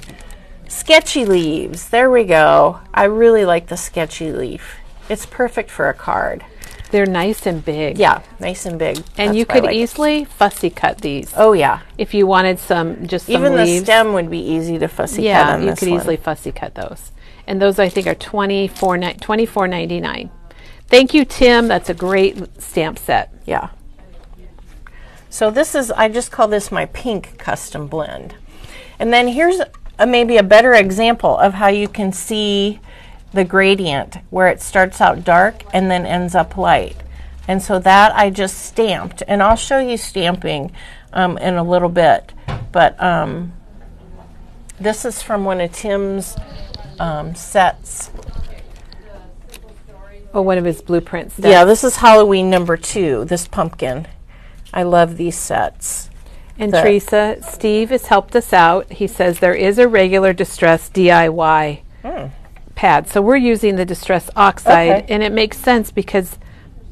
Speaker 2: Sketchy leaves. There we go. I really like the sketchy leaf. It's perfect for a card.
Speaker 1: They're nice and big.
Speaker 2: Yeah, nice and big.
Speaker 1: And you could easily fussy cut these.
Speaker 2: Oh yeah.
Speaker 1: If you wanted some leaves.
Speaker 2: Even the stem would be easy to fussy cut on this one.
Speaker 1: Yeah, you could easily fussy cut those. And those I think are $24.99. Thank you, Tim. That's a great stamp set.
Speaker 2: Yeah. So this is, I just call this my pink custom blend. And then here's maybe a better example of how you can see the gradient where it starts out dark and then ends up light. And so that I just stamped, and I'll show you stamping in a little bit. But this is from one of Tim's sets.
Speaker 1: Oh, one of his blueprints.
Speaker 2: Yeah, this is Halloween number 2, this pumpkin. I love these sets.
Speaker 1: And Teresa, Steve has helped us out. He says there is a regular Distress DIY pad. So we're using the Distress Oxide, and it makes sense because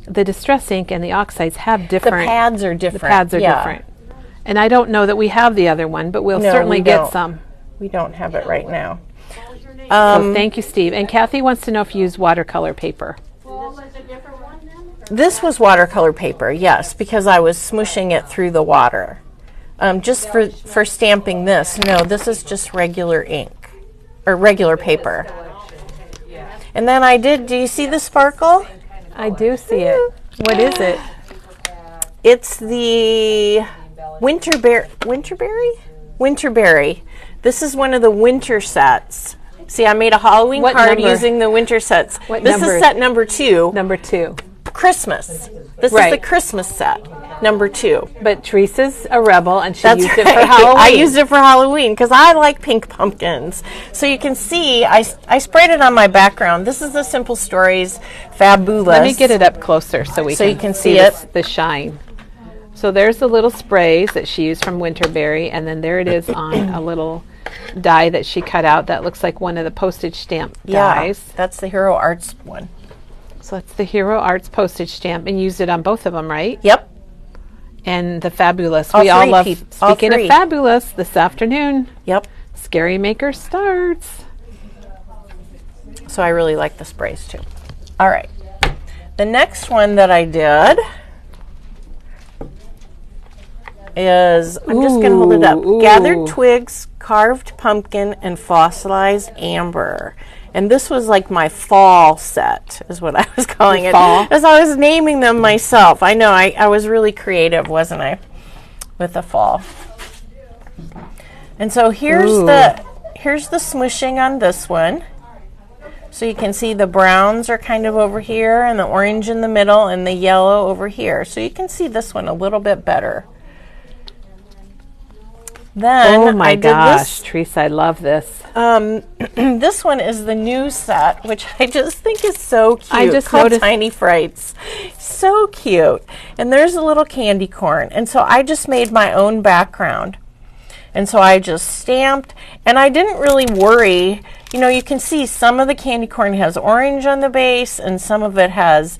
Speaker 1: the Distress ink and the oxides have different...
Speaker 2: The pads are different.
Speaker 1: The pads are different. And I don't know that we have the other one, but we'll certainly get some.
Speaker 2: We don't have it right now.
Speaker 1: So thank you, Steve. And Kathy wants to know if you use watercolor paper.
Speaker 2: This was watercolor paper, yes, because I was smooshing it through the water. Just for stamping this. No, this is just regular ink, or regular paper. And then do you see the sparkle?
Speaker 1: I do see it. What is it?
Speaker 2: It's the Winterberry. This is one of the winter sets. See, I made a Halloween card using the winter sets. This is set number 2.
Speaker 1: Number 2.
Speaker 2: Christmas. This is the Christmas set, number 2.
Speaker 1: But Teresa's a rebel, and she used it for Halloween.
Speaker 2: I used it for Halloween because I like pink pumpkins. So you can see, I sprayed it on my background. This is the Simple Stories Fabulous.
Speaker 1: Let me get it up closer so you can see the shine. So there's the little sprays that she used from Winterberry, and then there it is on a little die that she cut out that looks like one of the postage stamp dies.
Speaker 2: That's the Hero Arts one.
Speaker 1: So it's the Hero Arts postage stamp, and used it on both of them, right?
Speaker 2: Yep.
Speaker 1: And the Fabulous. We all love, speaking of Fabulous, this afternoon.
Speaker 2: Yep.
Speaker 1: Scary Maker starts.
Speaker 2: So I really like the sprays too. All right. The next one that I did is, I'm just going to hold it up. Gathered Twigs, Carved Pumpkin, and Fossilized Amber. And this was like my fall set, is what I was calling it. As I was naming them myself. I know, I was really creative, wasn't I, with the fall. And so here's the smooshing on this one. So you can see the browns are kind of over here, and the orange in the middle, and the yellow over here. So you can see this one a little bit better. Then
Speaker 1: oh my gosh, Teresa, I love this.
Speaker 2: This one is the new set, which I just think is so cute.
Speaker 1: I just
Speaker 2: called
Speaker 1: noticed
Speaker 2: Tiny Frights. So cute. And there's a little candy corn. And so I just made my own background. And so I just stamped, and I didn't really worry. You know, you can see some of the candy corn has orange on the base, and some of it has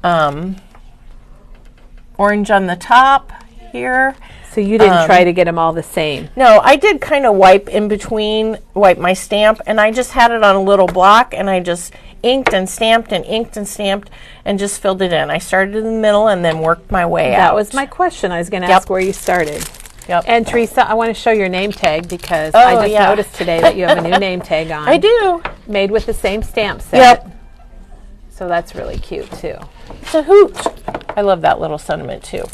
Speaker 2: orange on the top here.
Speaker 1: So you didn't try to get them all the same?
Speaker 2: No, I did kind of wipe my stamp, and I just had it on a little block, and I just inked and stamped and inked and stamped and just filled it in. I started in the middle and then worked my way out.
Speaker 1: That was my question. I was going to ask where you started.
Speaker 2: Yep.
Speaker 1: And Teresa, I want to show your name tag because I just noticed today that you have a new name tag on.
Speaker 2: I do.
Speaker 1: Made with the same stamp set.
Speaker 2: Yep.
Speaker 1: So that's really cute too.
Speaker 2: It's a hoot. I love that little sentiment too.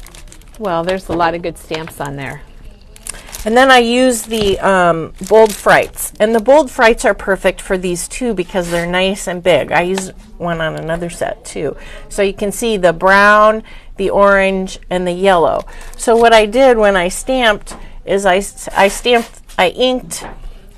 Speaker 1: Well, there's a lot of good stamps on there.
Speaker 2: And then I use the Bold Frights. And the Bold Frights are perfect for these too because they're nice and big. I use one on another set too. So you can see the brown, the orange, and the yellow. So what I did when I stamped is I inked,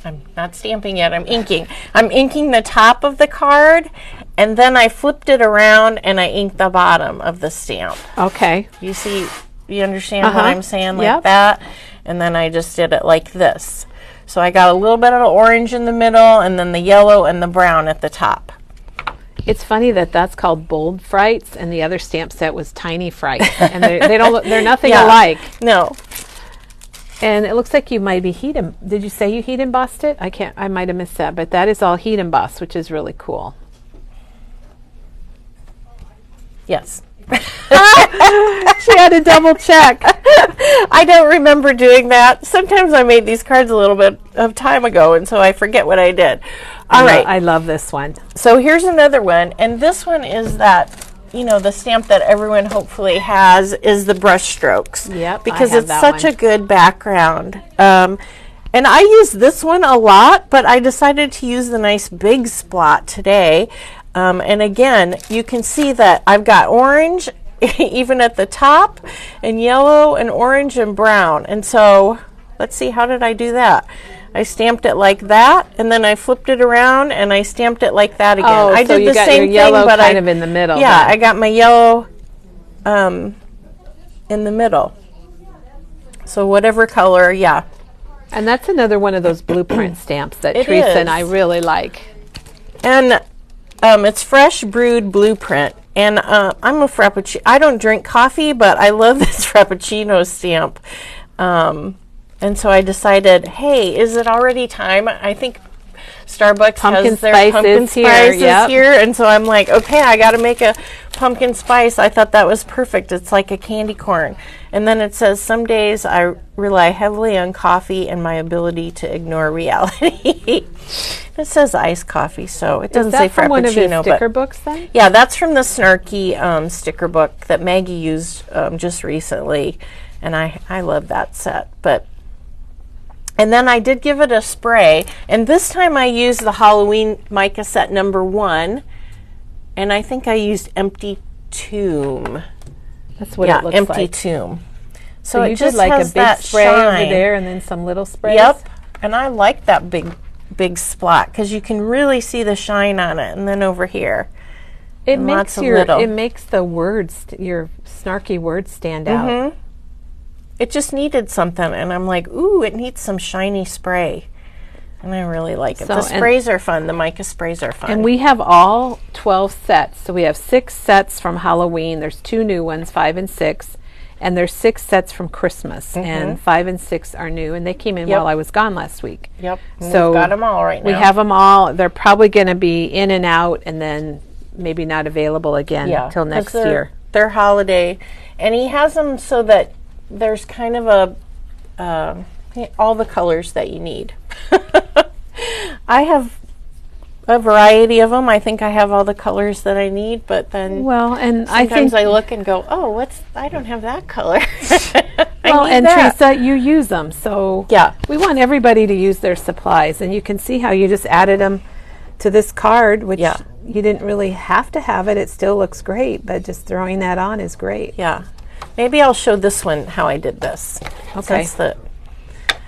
Speaker 2: I'm not stamping yet, I'm inking. I'm inking the top of the card, and then I flipped it around and I inked the bottom of the stamp.
Speaker 1: Okay.
Speaker 2: You see, you understand what I'm saying, like
Speaker 1: Yep.
Speaker 2: that? And then I just did it like this. So I got a little bit of the orange in the middle, and then the yellow and the brown at the top.
Speaker 1: It's funny that that's called Bold Frights, and the other stamp set was Tiny Frights, and they're nothing
Speaker 2: Yeah.
Speaker 1: alike.
Speaker 2: No.
Speaker 1: And it looks like you might be did you say you heat embossed it? I might have missed that, but that is all heat embossed, which is really cool.
Speaker 2: Yes.
Speaker 1: She had to double check.
Speaker 2: I don't remember doing that. Sometimes I made these cards a little bit of time ago, and so I forget what I did. All right.
Speaker 1: I love this one.
Speaker 2: So here's another one, and this one is that, you know, the stamp that everyone hopefully has is the brush strokes.
Speaker 1: Yep,
Speaker 2: because
Speaker 1: I have
Speaker 2: it's
Speaker 1: that
Speaker 2: such
Speaker 1: one.
Speaker 2: a good background. And I use this one a lot, but I decided to use the nice big splot today. And again, you can see that I've got orange even at the top, and yellow and orange and brown. And so let's see, how did I do that? I stamped it like that, and then I flipped it around and I stamped it like that again.
Speaker 1: Oh,
Speaker 2: I
Speaker 1: so
Speaker 2: did
Speaker 1: you
Speaker 2: the
Speaker 1: got
Speaker 2: same
Speaker 1: your yellow
Speaker 2: thing, but
Speaker 1: kind of in the middle.
Speaker 2: yeah,
Speaker 1: then.
Speaker 2: I got my yellow in the middle. So whatever color, yeah.
Speaker 1: And that's another one of those blueprint stamps that
Speaker 2: It
Speaker 1: Teresa
Speaker 2: is.
Speaker 1: and I really like.
Speaker 2: And it's Fresh Brewed Blueprint. And I'm a Frappuccino. I don't drink coffee, but I love this Frappuccino stamp. And so I decided, hey, is it already time? I think Starbucks
Speaker 1: Pumpkin
Speaker 2: has their
Speaker 1: spice
Speaker 2: pumpkin
Speaker 1: is here,
Speaker 2: spice
Speaker 1: yep.
Speaker 2: here. And so I'm like, okay, I got to make a pumpkin spice. I thought that was perfect. It's like a candy corn. And then it says, some days I rely heavily on coffee and my ability to ignore reality. It says iced coffee, so it doesn't
Speaker 1: Is
Speaker 2: say
Speaker 1: that from one of his
Speaker 2: Frappuccino.
Speaker 1: sticker
Speaker 2: But
Speaker 1: books then?
Speaker 2: yeah, that's from the Snarky sticker book that Maggie used just recently. And I love that set. And then I did give it a spray, and this time I used the Halloween mica set number 1, and I think I used Empty Tomb.
Speaker 1: That's what
Speaker 2: Yeah,
Speaker 1: it looks
Speaker 2: Empty
Speaker 1: like.
Speaker 2: Tomb.
Speaker 1: So
Speaker 2: it
Speaker 1: you
Speaker 2: just
Speaker 1: did like a
Speaker 2: has
Speaker 1: big
Speaker 2: that
Speaker 1: spray
Speaker 2: shine.
Speaker 1: over there and then some little sprays?
Speaker 2: Yep, and I like that big splot because you can really see the shine on it, and then over here.
Speaker 1: It
Speaker 2: and
Speaker 1: makes
Speaker 2: lots of little.
Speaker 1: it makes the words, your snarky words stand out.
Speaker 2: It just needed something, and I'm like, ooh, it needs some shiny spray. And I really like it.
Speaker 1: So-
Speaker 2: The sprays are fun. The mica sprays are fun.
Speaker 1: And we have all 12 sets. So we have 6 sets from Halloween. There's 2 new ones, 5 and 6. And there's 6 sets from Christmas. And 5 and 6 are new. And they came in
Speaker 2: Yep.
Speaker 1: while I was gone last week.
Speaker 2: Yep. And
Speaker 1: So
Speaker 2: we've got them all right now.
Speaker 1: We have them all. They're probably going to be in and out and then maybe not available again until
Speaker 2: 'cause
Speaker 1: next
Speaker 2: they're-
Speaker 1: year.
Speaker 2: They're holiday. And he has them so that there's kind of all the colors that you need. I have a variety of them. I think I have all the colors that I need, but then
Speaker 1: Well, and I think
Speaker 2: sometimes I look and go, oh, I don't have that color.
Speaker 1: well,
Speaker 2: need
Speaker 1: and
Speaker 2: that.
Speaker 1: Teresa, you use them, so
Speaker 2: Yeah.
Speaker 1: we want everybody to use their supplies, and you can see how you just added them to this card, which
Speaker 2: Yeah.
Speaker 1: you didn't really have to have it. It still looks great, but just throwing that on is great.
Speaker 2: Yeah. Maybe I'll show this one how I did this.
Speaker 1: Okay.
Speaker 2: Since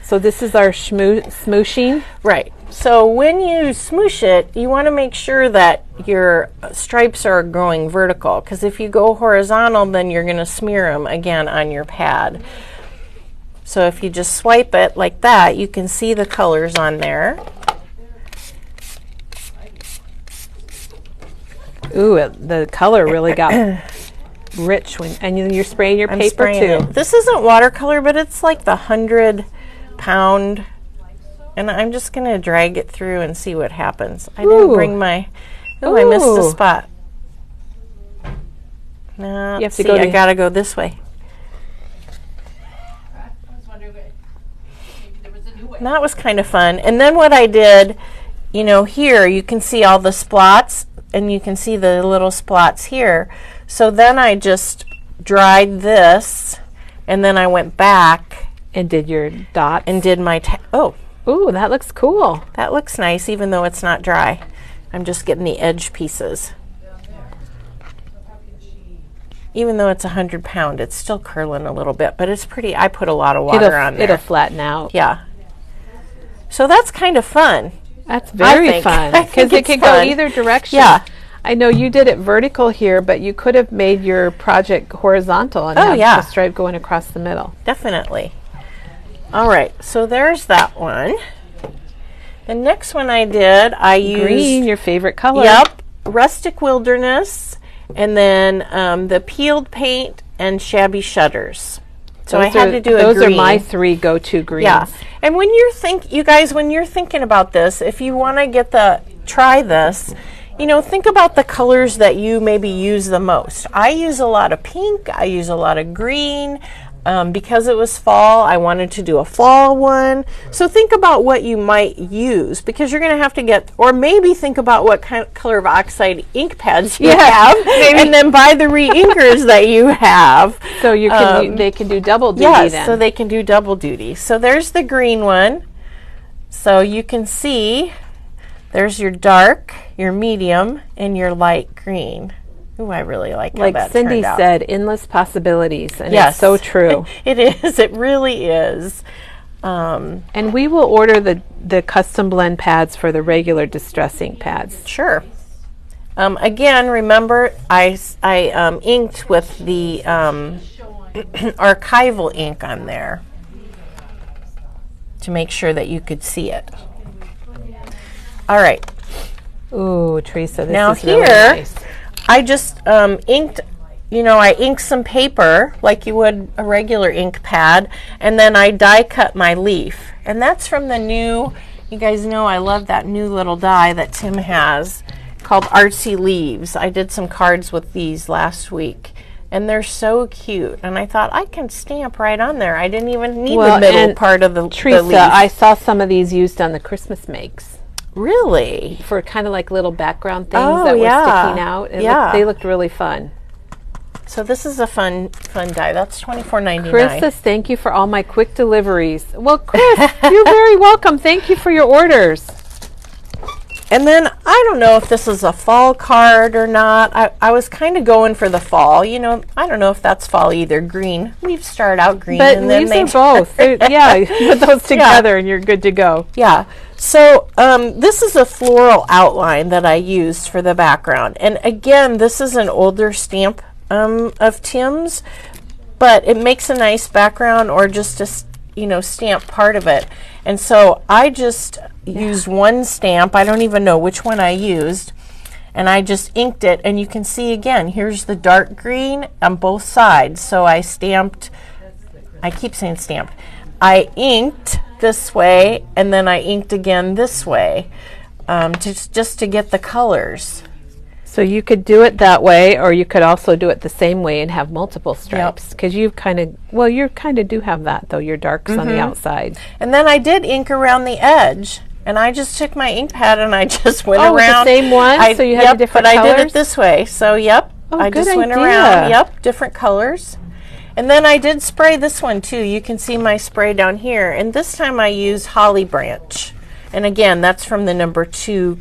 Speaker 1: So this is our smooshing.
Speaker 2: Right. So when you smoosh it, you want to make sure that your stripes are going vertical, because if you go horizontal, then you're going to smear them again on your pad. So if you just swipe it like that, you can see the colors on there.
Speaker 1: Ooh, the color really got rich and you're spraying your
Speaker 2: I'm
Speaker 1: paper
Speaker 2: spraying
Speaker 1: too.
Speaker 2: it. This isn't watercolor, but it's like the 100-pound. And I'm just going to drag it through and see what happens. I didn't
Speaker 1: Ooh.
Speaker 2: bring my... Oh, I missed a
Speaker 1: Ooh.
Speaker 2: spot. No,
Speaker 1: You have to
Speaker 2: see,
Speaker 1: go
Speaker 2: I
Speaker 1: to-
Speaker 2: got to go this way. And that was kind of fun. And then what I did, here you can see all the splots, and you can see the little splots here. So then I just dried this, and then I went back
Speaker 1: And did your dots?
Speaker 2: and did my,
Speaker 1: Ooh, that looks cool.
Speaker 2: that looks nice even though it's not dry. I'm just getting the edge pieces. Even though it's 100 pound, it's still curling a little bit, but it's pretty. I put a lot of water on there.
Speaker 1: It'll flatten out.
Speaker 2: Yeah. So that's kind of fun.
Speaker 1: That's very
Speaker 2: think.
Speaker 1: fun
Speaker 2: I think
Speaker 1: because it
Speaker 2: it's
Speaker 1: can
Speaker 2: fun.
Speaker 1: go either direction.
Speaker 2: Yeah.
Speaker 1: I know you did it vertical here, but you could have made your project horizontal and have
Speaker 2: yeah.
Speaker 1: the stripe going across the middle.
Speaker 2: Definitely. All right, so there's that one. The next one I did, I used
Speaker 1: Green, your favorite color.
Speaker 2: Yep, Rustic Wilderness, and then the peeled paint and shabby shutters. So I had to do a green.
Speaker 1: Those are my 3 go-to greens.
Speaker 2: Yeah, and when you guys, when you're thinking about this, if you want to try this, think about the colors that you maybe use the most. I use a lot of pink. I use a lot of green. Because it was fall, I wanted to do a fall one. So think about what you might use, because you're going to have to or maybe think about what kind of color of oxide ink pads you have, and then buy the re-inkers that you have.
Speaker 1: So you can they can do double duty then.
Speaker 2: So they can do double duty. So there's the green one. So you can see there's your dark, your medium, and your light green. Ooh, I really like how that
Speaker 1: Cindy
Speaker 2: turned out.
Speaker 1: said, endless possibilities, and
Speaker 2: Yes.
Speaker 1: it's so true.
Speaker 2: It is. It really is.
Speaker 1: And we will order the custom blend pads for the regular Distress ink pads.
Speaker 2: Sure. Again, remember, I inked with the archival ink on there to make sure that you could see it. All right.
Speaker 1: Ooh, Teresa, this
Speaker 2: Now
Speaker 1: is really
Speaker 2: here,
Speaker 1: nice.
Speaker 2: I just inked, I inked some paper like you would a regular ink pad, and then I die cut my leaf. And that's from the new, you guys know I love that new little die that Tim has called Artsy Leaves. I did some cards with these last week, and they're so cute. And I thought I can stamp right on there. I didn't even need the middle part of the
Speaker 1: Teresa,
Speaker 2: leaf.
Speaker 1: I saw some of these used on the Christmas makes.
Speaker 2: Really?
Speaker 1: For kind of like little background things
Speaker 2: Oh,
Speaker 1: that
Speaker 2: yeah.
Speaker 1: were sticking out. They looked really fun.
Speaker 2: So this is a fun die. That's $24.99.
Speaker 1: Chris says, thank you for all my quick deliveries. Well, Chris, you're very welcome. Thank you for your orders.
Speaker 2: And then I don't know if this is a fall card or not. I was kind of going for the fall. I don't know if that's fall either. Green. Leaves start out green.
Speaker 1: But
Speaker 2: and then
Speaker 1: leaves are both. Yeah, put those together and you're good to go.
Speaker 2: Yeah. So this is a floral outline that I used for the background. And again, this is an older stamp of Tim's, but it makes a nice background, or just a stamp part of it. And so I just used one stamp. I don't even know which one I used. And I just inked it. And you can see again, here's the dark green on both sides. So I stamped, I keep saying stamped. I inked this way, and then I inked again this way, just to get the colors.
Speaker 1: So you could do it that way, or you could also do it the same way and have multiple stripes. Because you kind of do have that, though. Your darks on the outside.
Speaker 2: And then I did ink around the edge, and I just took my ink pad and I just went
Speaker 1: with
Speaker 2: around.
Speaker 1: the same one? So you had different colors?
Speaker 2: But I did it this way. So, I
Speaker 1: good
Speaker 2: just went
Speaker 1: idea.
Speaker 2: around. Different colors. And then I did spray this one, too. You can see my spray down here. And this time I used Holly Branch. And again, that's from the number 2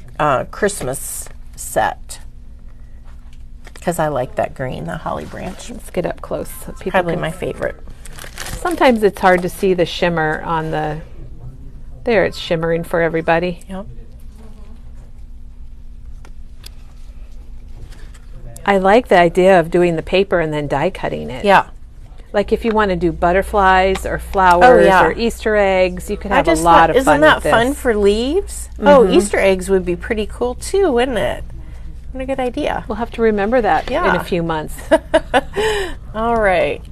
Speaker 2: Christmas set, because I like that green, the Holly Branch.
Speaker 1: Let's get up close. So people
Speaker 2: Probably
Speaker 1: can
Speaker 2: my favorite.
Speaker 1: Sometimes it's hard to see the shimmer on the... There, it's shimmering for everybody.
Speaker 2: Yep.
Speaker 1: I like the idea of doing the paper and then die cutting it.
Speaker 2: Yeah.
Speaker 1: Like if you want to do butterflies or flowers or Easter eggs, you could have a lot of fun
Speaker 2: Isn't that
Speaker 1: with this.
Speaker 2: fun for leaves? Oh, Easter eggs would be pretty cool too, wouldn't it? What a good idea.
Speaker 1: We'll have to remember that in a few months.
Speaker 2: All right.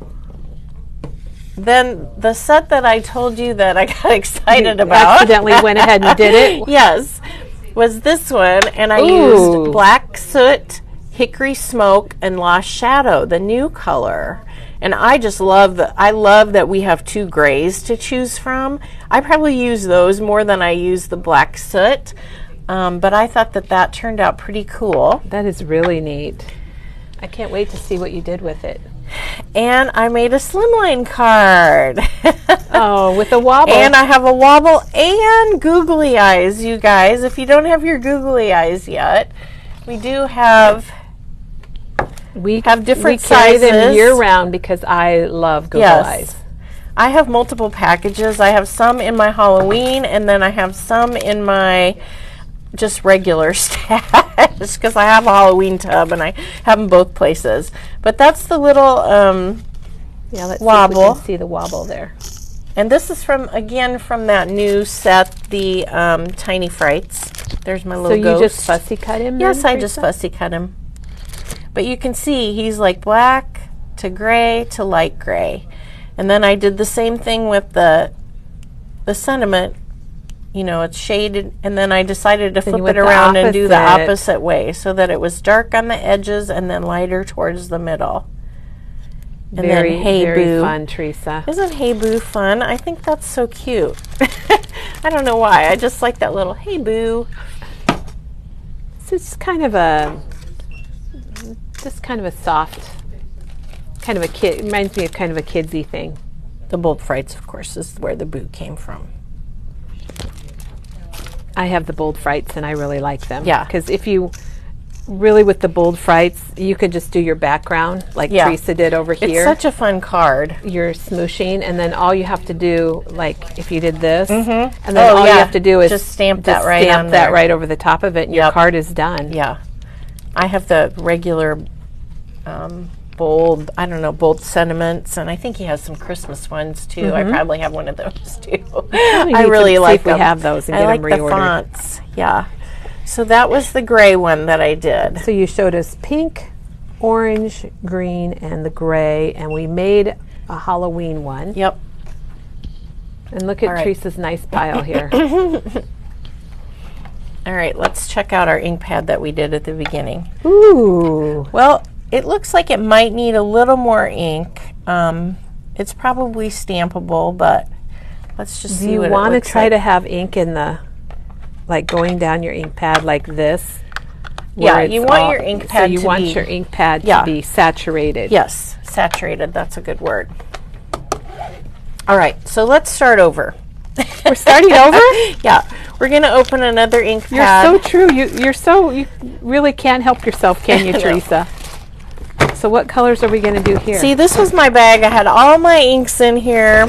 Speaker 2: Then the set that I told you that I got excited about.
Speaker 1: Accidentally went ahead and did it.
Speaker 2: Yes. Was this one, and I used Black Soot, Hickory Smoke, and Lost Shadow, the new color. And I just love that we have 2 grays to choose from. I probably use those more than I use the Black Soot. But I thought that turned out pretty cool.
Speaker 1: That is really neat. I can't wait to see what you did with it.
Speaker 2: And I made a slimline card.
Speaker 1: Oh, with a wobble.
Speaker 2: And I have a wobble and googly eyes, you guys. If you don't have your googly eyes yet, we do have different
Speaker 1: we carry
Speaker 2: sizes.
Speaker 1: them year round because I love Google Eyes.
Speaker 2: I have multiple packages. I have some in my Halloween, and then I have some in my just regular stash because I have a Halloween tub and I have them both places. But that's the little
Speaker 1: Yeah, let's
Speaker 2: wobble.
Speaker 1: see if we can see the wobble there.
Speaker 2: And this is from that new set, the Tiny Frights. There's my little
Speaker 1: So you
Speaker 2: ghost.
Speaker 1: just fussy cut him?
Speaker 2: Yes,
Speaker 1: then,
Speaker 2: I just
Speaker 1: Teresa?
Speaker 2: fussy cut him. But you can see he's like black to gray to light gray. And then I did the same thing with the sentiment. You know, it's shaded, and then I decided to
Speaker 1: Then you
Speaker 2: flip
Speaker 1: went
Speaker 2: it
Speaker 1: the
Speaker 2: around and do the
Speaker 1: opposite.
Speaker 2: opposite way so that it was dark on the edges and then lighter towards the middle. And
Speaker 1: Very,
Speaker 2: then Hey
Speaker 1: very
Speaker 2: Boo.
Speaker 1: fun, Teresa.
Speaker 2: Isn't Hey Boo fun? I think that's so cute. I don't know why. I just like that little Hey Boo.
Speaker 1: So it's kind of a soft, kind of a kid. Reminds me of kind of a kidsy thing.
Speaker 2: The Bold Frights, of course, is where the boo came from.
Speaker 1: I have the Bold Frights and I really like them.
Speaker 2: Yeah.
Speaker 1: Because if you really with the Bold Frights, you could just do your background like
Speaker 2: Yeah.
Speaker 1: Teresa did over
Speaker 2: It's
Speaker 1: here.
Speaker 2: such a fun card.
Speaker 1: You're smooshing, and then all you have to do, like if you did this, and then
Speaker 2: Oh,
Speaker 1: all
Speaker 2: yeah.
Speaker 1: you have to do is
Speaker 2: Just stamp that right on
Speaker 1: that
Speaker 2: there.
Speaker 1: right over the top of it, and your
Speaker 2: Yep.
Speaker 1: card is done.
Speaker 2: Yeah. I have the regular bold, bold sentiments, and I think he has some Christmas ones too. I probably have one of those too. I
Speaker 1: need to
Speaker 2: really
Speaker 1: see
Speaker 2: like
Speaker 1: if we
Speaker 2: them.
Speaker 1: have those and
Speaker 2: I
Speaker 1: get
Speaker 2: like
Speaker 1: them
Speaker 2: the
Speaker 1: reordered.
Speaker 2: fonts. Yeah. So that was the gray one that I did.
Speaker 1: So you showed us pink, orange, green, and the gray, and we made a Halloween one.
Speaker 2: Yep.
Speaker 1: And look at
Speaker 2: All right.
Speaker 1: Teresa's nice pile here.
Speaker 2: All right, let's check out our ink pad that we did at the beginning.
Speaker 1: Ooh.
Speaker 2: Well, it looks like it might need a little more ink. It's probably stampable, but let's just
Speaker 1: Do
Speaker 2: see
Speaker 1: you
Speaker 2: what it
Speaker 1: want to
Speaker 2: looks
Speaker 1: try
Speaker 2: like.
Speaker 1: to have ink in the, like going down your ink pad like this?
Speaker 2: Yeah,
Speaker 1: where
Speaker 2: you
Speaker 1: it's
Speaker 2: want your ink pad
Speaker 1: So you
Speaker 2: to
Speaker 1: want
Speaker 2: be-
Speaker 1: your ink pad
Speaker 2: Yeah.
Speaker 1: to be saturated.
Speaker 2: Yes, saturated, that's a good word. All right, so let's start over.
Speaker 1: We're starting over?
Speaker 2: Yeah, we're going to open another ink
Speaker 1: You're
Speaker 2: pad.
Speaker 1: so true. You really can't help yourself, can you,
Speaker 2: I know.
Speaker 1: Teresa? So what colors are we going to do here?
Speaker 2: See, this was my bag. I had all my inks in here.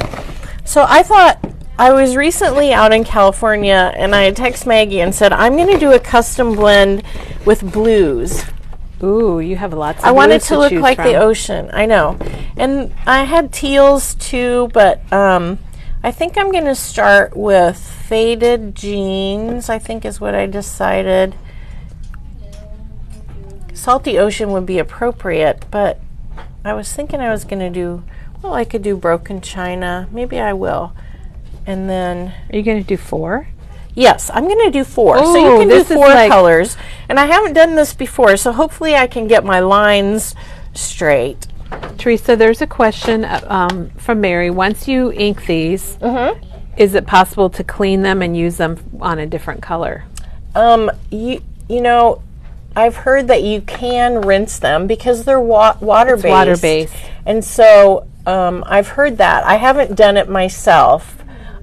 Speaker 2: So I thought, I was recently out in California, and I had texted Maggie and said, I'm going to do a custom blend with blues.
Speaker 1: Ooh, you have lots of
Speaker 2: I wanted
Speaker 1: blues
Speaker 2: to look
Speaker 1: choose
Speaker 2: like
Speaker 1: from.
Speaker 2: the ocean. I know. And I had teals too, but I think I'm going to start with faded jeans, I think is what I decided. Salty ocean would be appropriate, but I was thinking I was going to do, well, I could do broken china. Maybe I will. And then,
Speaker 1: Are you going to do 4?
Speaker 2: yes, I'm going to do 4. So
Speaker 1: Ooh,
Speaker 2: you can do
Speaker 1: this is
Speaker 2: 4
Speaker 1: like-
Speaker 2: colors. And I haven't done this before, so hopefully I can get my lines straight.
Speaker 1: Teresa, there's a question from Mary. Once you ink these, is it possible to clean them and use them on a different color?
Speaker 2: You know, I've heard that you can rinse them because they're water-based.
Speaker 1: Water-based.
Speaker 2: And so I've heard that. I haven't done it myself.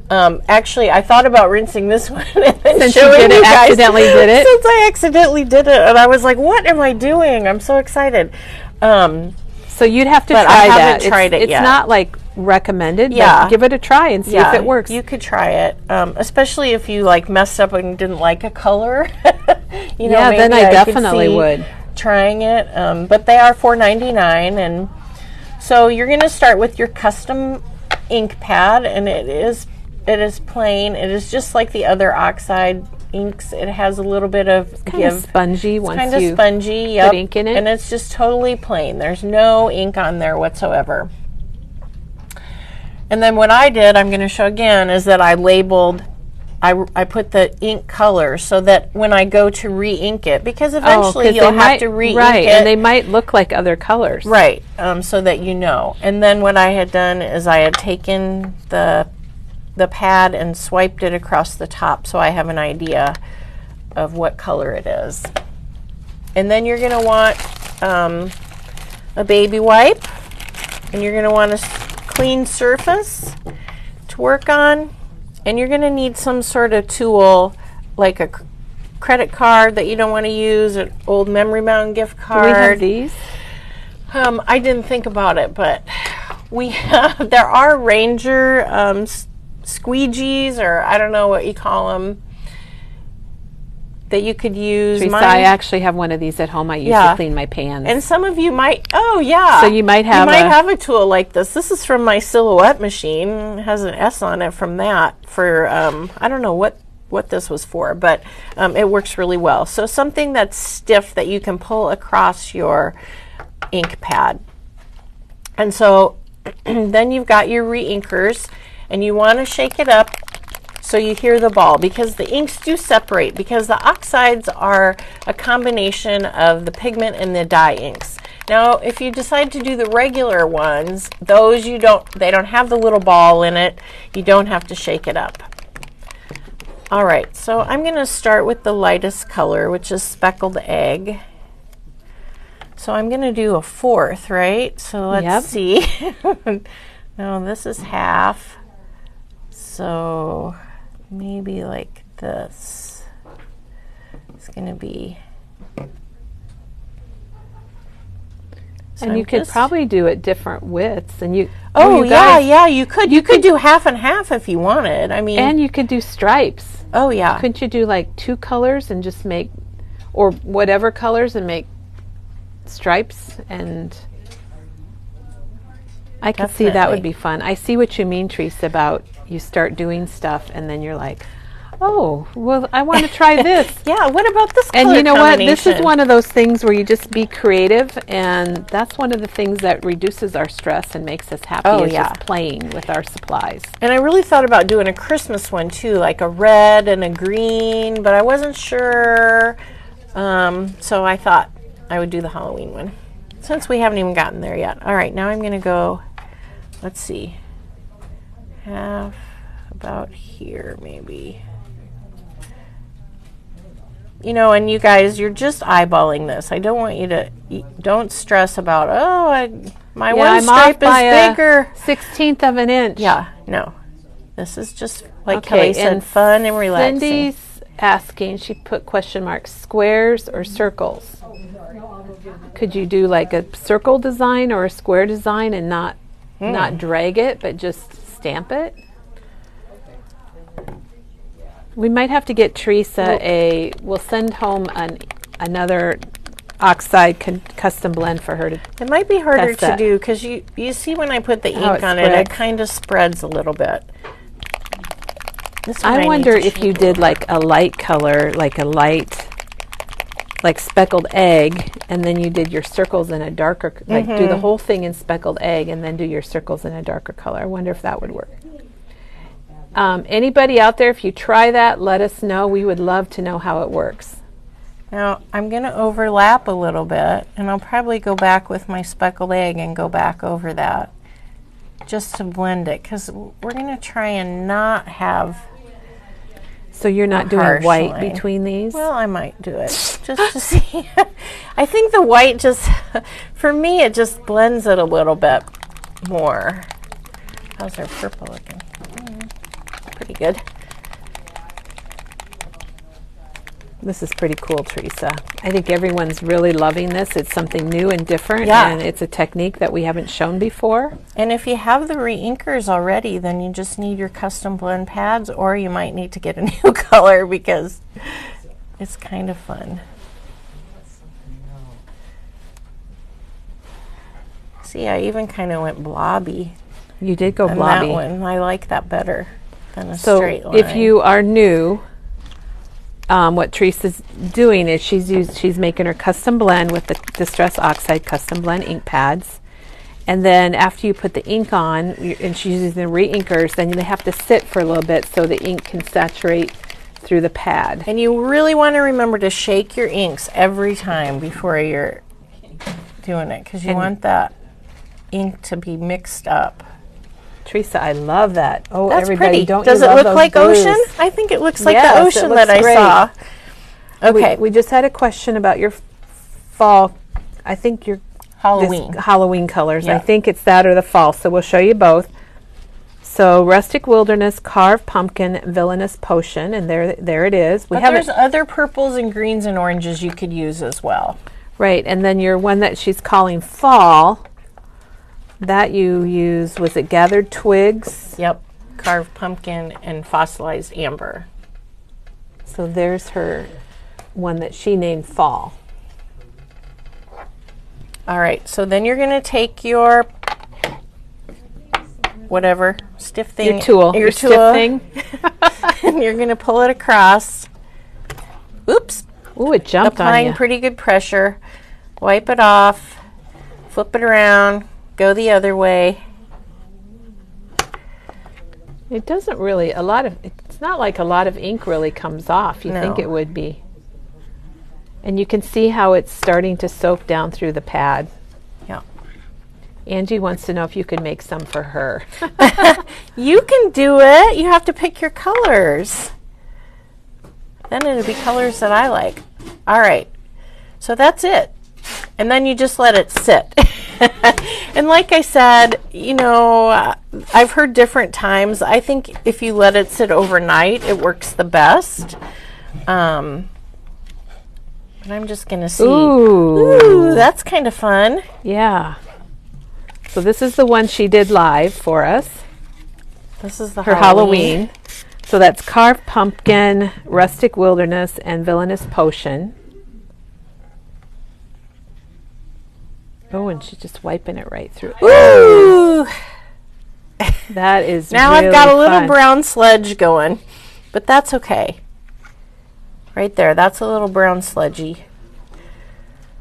Speaker 2: Actually, I thought about rinsing this one and then
Speaker 1: Since you
Speaker 2: showing
Speaker 1: did it,
Speaker 2: guys.
Speaker 1: accidentally did it?
Speaker 2: Since I accidentally did it, and I was like, "What am I doing?" I'm so excited.
Speaker 1: So you'd have to
Speaker 2: But
Speaker 1: try
Speaker 2: I
Speaker 1: that.
Speaker 2: haven't tried it
Speaker 1: it's
Speaker 2: yet.
Speaker 1: not like recommended,
Speaker 2: Yeah.
Speaker 1: but give it a try and see if it works.
Speaker 2: You could try it, especially if you like messed up and didn't like a color. You know,
Speaker 1: Yeah, then
Speaker 2: maybe
Speaker 1: I
Speaker 2: could
Speaker 1: definitely
Speaker 2: see
Speaker 1: would.
Speaker 2: Trying it, but they are $4.99, and so you're going to start with your custom ink pad, and it is plain. It is just like the other oxide inks. It has a little bit of
Speaker 1: kind of spongy once
Speaker 2: kind of
Speaker 1: you
Speaker 2: spongy, yep.
Speaker 1: put ink in it.
Speaker 2: And it's just totally plain. There's no ink on there whatsoever. And then what I did, I'm going to show again, is that I labeled, I put the ink color so that when I go to re-ink it, because eventually
Speaker 1: 'cause
Speaker 2: you'll
Speaker 1: they
Speaker 2: have
Speaker 1: might-
Speaker 2: to re-ink
Speaker 1: right,
Speaker 2: it.
Speaker 1: and they might look like other colors.
Speaker 2: Right, so that you know. And then what I had done is I had taken the pad and swiped it across the top so I have an idea of what color it is. And then you're going to want a baby wipe. and you're going to want a clean surface to work on, and you're going to need some sort of tool like a credit card that you don't want to use, an old memory bound gift card.
Speaker 1: Do we have these?
Speaker 2: I didn't think about it, but we have, there are Ranger squeegees, or I don't know what you call them, that you could use.
Speaker 1: Teresa, I actually have one of these at home. I use to clean my pans.
Speaker 2: And some of you might, so you might have a tool like this. This is from my Silhouette machine. It has an S on it from that for, I don't know what this was for, but it works really well. So something that's stiff that you can pull across your ink pad. And so then you've got your re-inkers, and you want to shake it up so you hear the ball, because the inks do separate, because the oxides are a combination of the pigment and the dye inks. Now, if you decide to do the regular ones, those they don't have the little ball in it. You don't have to shake it up. All right, so I'm going to start with the lightest color, which is speckled egg. So I'm going to do a fourth, right? So let's see. Now this is half. So maybe like this. It's going to be. So
Speaker 1: and you could probably do it different widths, and you.
Speaker 2: Oh yeah, you could. You could do half and half if you wanted. I mean,
Speaker 1: and you could do stripes.
Speaker 2: Oh yeah.
Speaker 1: Couldn't you do like 2 colors and just make, or whatever colors and make stripes? And I could see that would be fun. I see what you mean, Teresa, about you start doing stuff and then you're like, oh, well, I want to try this.
Speaker 2: Yeah, what about this color
Speaker 1: And you know what? This is one of those things where you just be creative, and that's one of the things that reduces our stress and makes us happy, is just playing with our supplies.
Speaker 2: And I really thought about doing a Christmas one too, like a red and a green, but I wasn't sure. So I thought I would do the Halloween one, since we haven't even gotten there yet. All right, now I'm going to go, let's see, half about here maybe. You know, and you guys, you're just eyeballing this. I don't want you to, don't stress about, my one stripe is bigger.
Speaker 1: 1/16 of an inch.
Speaker 2: Yeah, no. This is just, like Kelly said, fun and relaxing.
Speaker 1: Cindy's asking, she put question marks, squares or circles? Could you do like a circle design or a square design and not drag it, but just stamp it? We might have to get Teresa we'll send home another oxide custom blend for her to.
Speaker 2: It might be harder to do because you see when I put the ink on it, it kind of spreads a little bit.
Speaker 1: I wonder if you did like a light color, like speckled egg, and then you did your circles in a darker, do the whole thing in speckled egg and then do your circles in a darker color. I wonder if that would work. Anybody out there, if you try that, let us know. We would love to know how it works.
Speaker 2: Now, I'm going to overlap a little bit, and I'll probably go back with my speckled egg and go back over that just to blend it, because we're going to try and not have.
Speaker 1: So you're not doing white between these?
Speaker 2: Well, I might do it just to see. I think the white just, for me, it just blends it a little bit more. How's our purple looking? Pretty good.
Speaker 1: This is pretty cool, Teresa. I think everyone's really loving this. It's something new and different, and it's a technique that we haven't shown before.
Speaker 2: And if you have the re-inkers already, then you just need your custom blend pads, or you might need to get a new color because it's kind of fun. See, I even kind of went blobby.
Speaker 1: You did go blobby.
Speaker 2: That one. I like that better than a straight line.
Speaker 1: If you are new, what Teresa's doing is she's making her custom blend with the Distress Oxide Custom Blend ink pads, and then after you put the ink on, and she's using the re-inkers, then they have to sit for a little bit so the ink can saturate through the pad.
Speaker 2: And you really want to remember to shake your inks every time before you're doing it, because you want that ink to be mixed up.
Speaker 1: Teresa, I love that. Oh,
Speaker 2: that's
Speaker 1: everybody,
Speaker 2: pretty. Does it look like ocean? I think it looks like the ocean that I saw. Okay.
Speaker 1: We just had a question about your fall. I think your
Speaker 2: Halloween.
Speaker 1: Halloween colors.
Speaker 2: Yeah.
Speaker 1: I think it's that or the fall, so we'll show you both. So Rustic Wilderness, Carved Pumpkin, Villainous Potion, and there it is.
Speaker 2: But there's other purples and greens and oranges you could use as well.
Speaker 1: Right, and then your one that she's calling Fall, that you use, was it Gathered Twigs?
Speaker 2: Yep, Carved Pumpkin and Fossilized Amber.
Speaker 1: So there's her one that she named Fall.
Speaker 2: All right, so then you're going to take your whatever stiff thing,
Speaker 1: your stiff thing,
Speaker 2: and you're going to pull it across. Oops.
Speaker 1: Ooh, it jumped on
Speaker 2: Applying
Speaker 1: you.
Speaker 2: pretty good pressure. Wipe it off. Flip it around. Go the other way.
Speaker 1: It doesn't really, it's not like a lot of ink really comes off. You think it would be. And you can see how it's starting to soak down through the pad.
Speaker 2: Yeah.
Speaker 1: Angie wants to know if you could make some for her.
Speaker 2: You can do it. You have to pick your colors. Then it'll be colors that I like. All right. So that's it. And then you just let it sit. And like I said, you know, I've heard different times. I think if you let it sit overnight, it works the best. But I'm just going to see. Ooh, that's kind of fun.
Speaker 1: Yeah. So this is the one she did live for us.
Speaker 2: This is the
Speaker 1: her Halloween. So that's Carved Pumpkin, Rustic Wilderness, and Villainous Potion. Oh, and she's just wiping it right through.
Speaker 2: Ooh!
Speaker 1: That is
Speaker 2: now
Speaker 1: really
Speaker 2: I've got a little
Speaker 1: fun.
Speaker 2: brown sludge going, but that's okay. Right there, that's a little brown sludgy.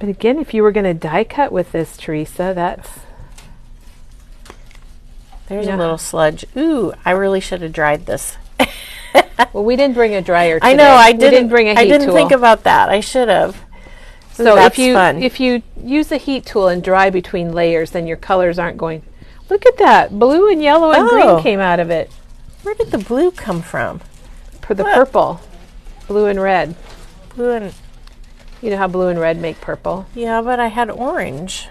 Speaker 1: But again, if you were going to die cut with this, Teresa,
Speaker 2: there's a little sludge. Ooh, I really should have dried this.
Speaker 1: Well, we didn't bring a dryer today.
Speaker 2: I know, I didn't.
Speaker 1: We didn't bring a heat
Speaker 2: I didn't
Speaker 1: tool.
Speaker 2: think about that. I should have.
Speaker 1: So
Speaker 2: that's
Speaker 1: if you use a heat tool and dry between layers, then your colors aren't going. Look at that, blue and yellow and green came out of it.
Speaker 2: Where did the blue come from?
Speaker 1: For the purple, blue and red.
Speaker 2: Blue and
Speaker 1: you know how blue and red make purple.
Speaker 2: yeah, but I had orange.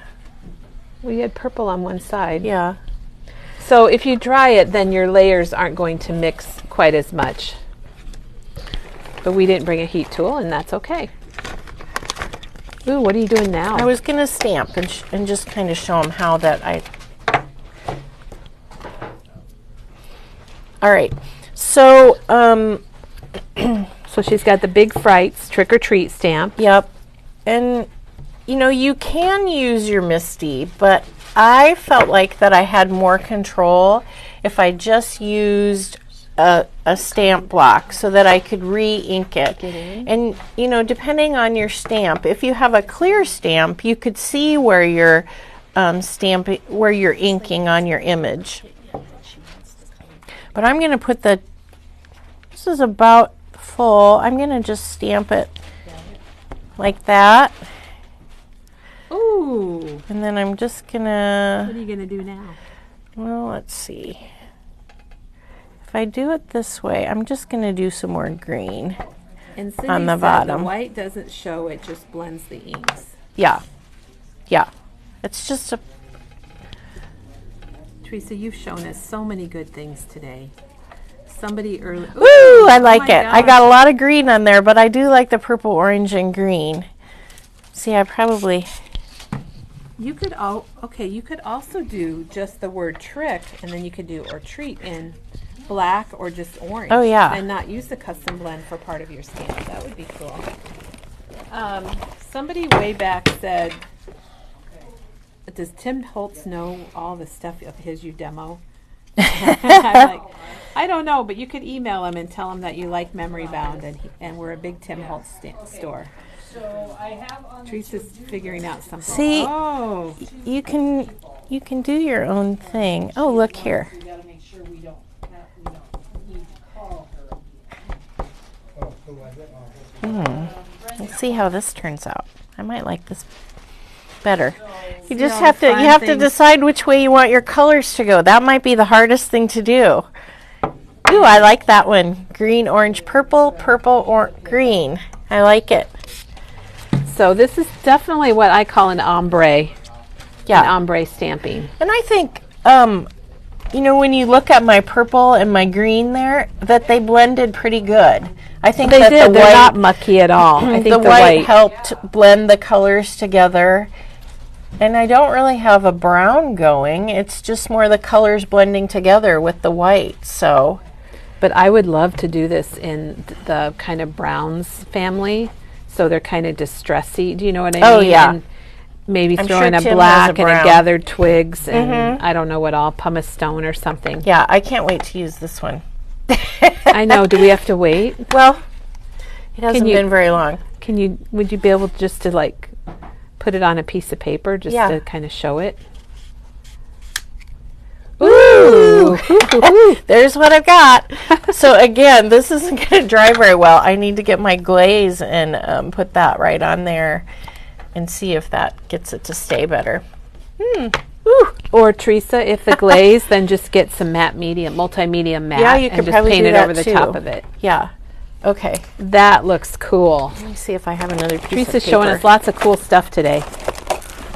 Speaker 1: We had purple on one side.
Speaker 2: Yeah.
Speaker 1: So if you dry it, then your layers aren't going to mix quite as much. But we didn't bring a heat tool, and that's okay. Ooh, what are you doing now?
Speaker 2: I was going to stamp and just kind of show them how that I... All right. So,
Speaker 1: so she's got the Big Frights Trick or Treat stamp.
Speaker 2: Yep. And, you know, you can use your Misty, but I felt like that I had more control if I just used a stamp block so that I could re-ink it. And, you know, depending on your stamp, if you have a clear stamp, you could see where you're where you're inking on your image. But I'm going to put this is about full. I'm going to just stamp it like that.
Speaker 1: Ooh.
Speaker 2: And then I'm just going to...
Speaker 1: What are you going to do now?
Speaker 2: Well, let's see. If I do it this way, I'm just going to do some more green
Speaker 1: and
Speaker 2: on the bottom.
Speaker 1: The white doesn't show, it just blends the inks.
Speaker 2: Yeah. Yeah. It's just a...
Speaker 1: Teresa, you've shown us so many good things today. Somebody early...
Speaker 2: Ooh, I like it.
Speaker 1: Gosh.
Speaker 2: I got a lot of green on there, but I do like the purple, orange, and green. See, I probably...
Speaker 1: You could you could also do just the word trick, and then you could do or treat in black or just orange.
Speaker 2: Oh, yeah.
Speaker 1: And not use the custom blend for part of your stamp. That would be cool. Somebody way back said, does Tim Holtz know all the stuff of his you demo? I'm like, I don't know, but you could email him and tell him that you like Memory Bound, and we're a big Tim Holtz store.
Speaker 3: So I have on
Speaker 1: Teresa's figuring out something.
Speaker 2: See,
Speaker 1: oh,
Speaker 2: you can do your own thing. Oh, look here.
Speaker 3: we gotta make sure we don't need to call her.
Speaker 2: Let's see how this turns out. I might like this better. You
Speaker 1: See
Speaker 2: just
Speaker 1: all
Speaker 2: have
Speaker 1: the
Speaker 2: to
Speaker 1: fun
Speaker 2: you have to
Speaker 1: things.
Speaker 2: decide which way you want your colors to go. That might be the hardest thing to do. Ooh, I like that one. Green, orange, purple, purple, or green. I like it.
Speaker 1: so this is definitely what I call an ombre.
Speaker 2: Yeah.
Speaker 1: and ombre stamping.
Speaker 2: And I think, you know, when you look at my purple and my green there, that they blended pretty good. I think
Speaker 1: They
Speaker 2: that
Speaker 1: did.
Speaker 2: the
Speaker 1: They're
Speaker 2: white,
Speaker 1: not mucky at all. I think
Speaker 2: the white helped blend the colors together. And I don't really have a brown going. It's just more the colors blending together with the white. So,
Speaker 1: But I would love to do this in the kind of browns family. So they're kind of distressy. Do you know what I mean?
Speaker 2: Oh, yeah.
Speaker 1: And maybe
Speaker 2: I'm
Speaker 1: throw
Speaker 2: sure
Speaker 1: in a
Speaker 2: Tim has
Speaker 1: black
Speaker 2: a
Speaker 1: and a
Speaker 2: brown.
Speaker 1: gathered twigs and I don't know what all, pumice stone or something.
Speaker 2: yeah, I can't wait to use this one.
Speaker 1: I know. Do we have to wait?
Speaker 2: Well, it hasn't
Speaker 1: you-
Speaker 2: been very long.
Speaker 1: Would you be able just to like put it on a piece of paper just
Speaker 2: Yeah.
Speaker 1: to kind of show it?
Speaker 2: Ooh! There's what I've got. So again, this isn't going to dry very well. I need to get my glaze and put that right on there and see if that gets it to stay better. Ooh.
Speaker 1: Or Teresa, if the glaze, then just get some matte medium, multimedia matte,
Speaker 2: Yeah, you
Speaker 1: and
Speaker 2: could
Speaker 1: just
Speaker 2: probably
Speaker 1: paint
Speaker 2: do
Speaker 1: it
Speaker 2: that
Speaker 1: over the
Speaker 2: too.
Speaker 1: top of it.
Speaker 2: Yeah. Okay.
Speaker 1: That looks cool.
Speaker 2: Let me see if I have another piece
Speaker 1: Teresa's
Speaker 2: of paper.
Speaker 1: showing us lots of cool stuff today.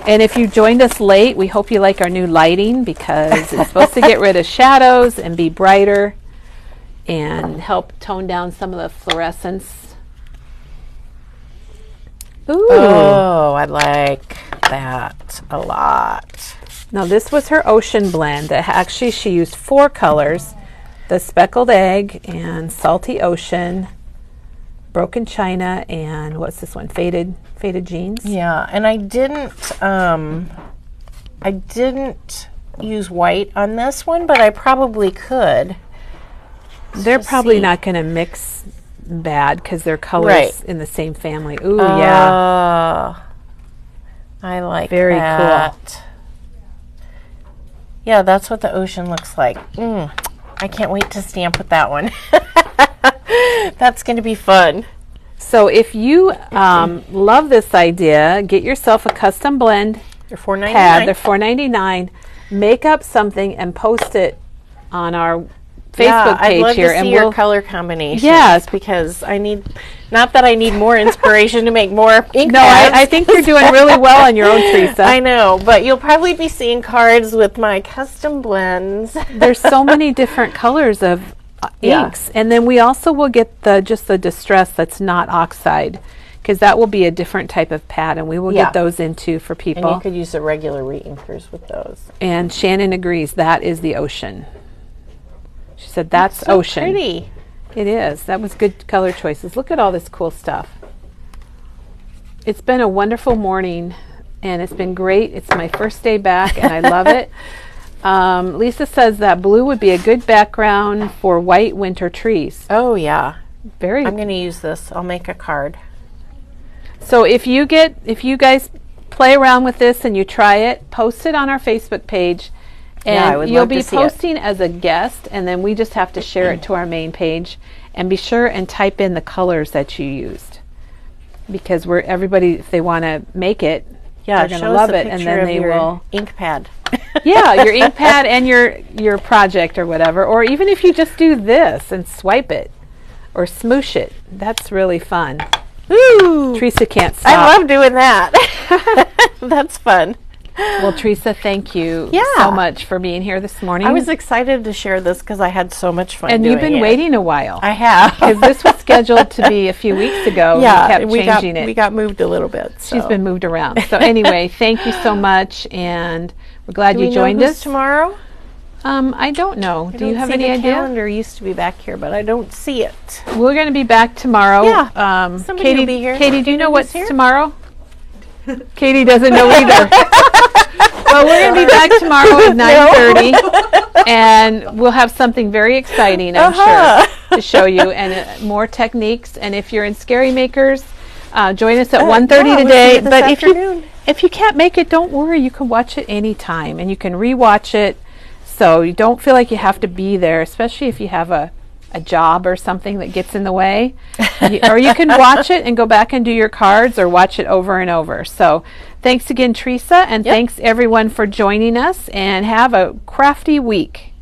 Speaker 1: And if you joined us late, we hope you like our new lighting because it's supposed to get rid of shadows and be brighter and help tone down some of the fluorescence. Ooh.
Speaker 2: Oh, I like that a lot.
Speaker 1: Now this was her ocean blend. Actually, she used 4 colors: the speckled egg and salty ocean, broken china, and what's this one? Faded jeans.
Speaker 2: Yeah, and I didn't use white on this one, but I probably could.
Speaker 1: They're
Speaker 2: Let's
Speaker 1: probably
Speaker 2: see.
Speaker 1: not going to mix bad because they're colors
Speaker 2: Right.
Speaker 1: in the same family. Ooh, yeah.
Speaker 2: I like
Speaker 1: Very
Speaker 2: that. Yeah, that's what the ocean looks like. I can't wait to stamp with that one. That's going to be fun.
Speaker 1: So if you love this idea, get yourself a custom blend
Speaker 2: They're $4.99.
Speaker 1: pad. They're $4.99. Make up something and post it on our Facebook
Speaker 2: I'd
Speaker 1: page
Speaker 2: love
Speaker 1: here,
Speaker 2: to see
Speaker 1: and
Speaker 2: your
Speaker 1: we'll.
Speaker 2: color combinations.
Speaker 1: Yes.
Speaker 2: because I need, not that I need more inspiration to make more ink
Speaker 1: No,
Speaker 2: pads.
Speaker 1: I think you're doing really well on your own, Teresa.
Speaker 2: I know, but you'll probably be seeing cards with my custom blends.
Speaker 1: There's so many different colors of
Speaker 2: Yeah.
Speaker 1: inks, and then we also will get just the Distress that's not oxide, because that will be a different type of pad, and we will
Speaker 2: Yeah.
Speaker 1: get those into for
Speaker 2: And
Speaker 1: people.
Speaker 2: you could use the regular re-inkers with those.
Speaker 1: And Shannon agrees that is the ocean. She said that's
Speaker 2: So
Speaker 1: ocean.
Speaker 2: pretty.
Speaker 1: It is. That was good color choices. Look at all this cool stuff. It's been a wonderful morning, and it's been great. It's my first day back, and I love it. Lisa says that blue would be a good background for white winter trees.
Speaker 2: Oh yeah,
Speaker 1: Very.
Speaker 2: I'm going to use this. I'll make a card.
Speaker 1: So if you guys play around with this and you try it, post it on our Facebook page. And
Speaker 2: Yeah, I would
Speaker 1: you'll
Speaker 2: love
Speaker 1: be
Speaker 2: to see it.
Speaker 1: posting as a guest, and then we just have to share it to our main page. And be sure and type in the colors that you used, because everybody, if they want to make it,
Speaker 2: Yeah,
Speaker 1: they're going to
Speaker 2: show us
Speaker 1: love
Speaker 2: a
Speaker 1: it, and
Speaker 2: picture
Speaker 1: then
Speaker 2: of
Speaker 1: they
Speaker 2: your
Speaker 1: will.
Speaker 2: ink pad.
Speaker 1: Yeah, your ink pad and your project or whatever, or even if you just do this and swipe it or smoosh it, that's really fun.
Speaker 2: Ooh,
Speaker 1: Teresa can't stop.
Speaker 2: I love doing that. That's fun.
Speaker 1: Well, Teresa, thank you
Speaker 2: Yeah.
Speaker 1: so much for being here this morning.
Speaker 2: I was excited to share this because I had so much fun
Speaker 1: and
Speaker 2: doing
Speaker 1: you've been
Speaker 2: it.
Speaker 1: waiting a while.
Speaker 2: I have.
Speaker 1: Because this was scheduled to be a few weeks ago.
Speaker 2: Yeah,
Speaker 1: and we kept changing it.
Speaker 2: we got moved a little bit. So.
Speaker 1: She's been moved around. So anyway, thank you so much, and we're glad
Speaker 2: Do
Speaker 1: you
Speaker 2: we
Speaker 1: joined
Speaker 2: know who's
Speaker 1: us.
Speaker 2: tomorrow?
Speaker 1: I don't know. Do you
Speaker 2: don't
Speaker 1: have
Speaker 2: see
Speaker 1: any
Speaker 2: the
Speaker 1: idea?
Speaker 2: calendar used to be back here, but I don't see it.
Speaker 1: We're going to be back tomorrow.
Speaker 2: Yeah, somebody
Speaker 1: Katie,
Speaker 2: will be here.
Speaker 1: Katie, do you know
Speaker 2: Who's
Speaker 1: what's
Speaker 2: here?
Speaker 1: tomorrow? Katie doesn't know either. Well, we're going to be back tomorrow at 9:30, and we'll have something very exciting, I'm sure, to show you, and more techniques. And if you're in Scary Makers, join us at 1:30
Speaker 2: yeah, we'll
Speaker 1: today.
Speaker 2: see you this
Speaker 1: But
Speaker 2: afternoon.
Speaker 1: if you can't make it, don't worry. You can watch it anytime, and you can rewatch it. So you don't feel like you have to be there, especially if you have a job or something that gets in the way. Or you can watch it and go back and do your cards, or watch it over and over. So thanks again, Teresa, and thanks everyone for joining us, and have a crafty week.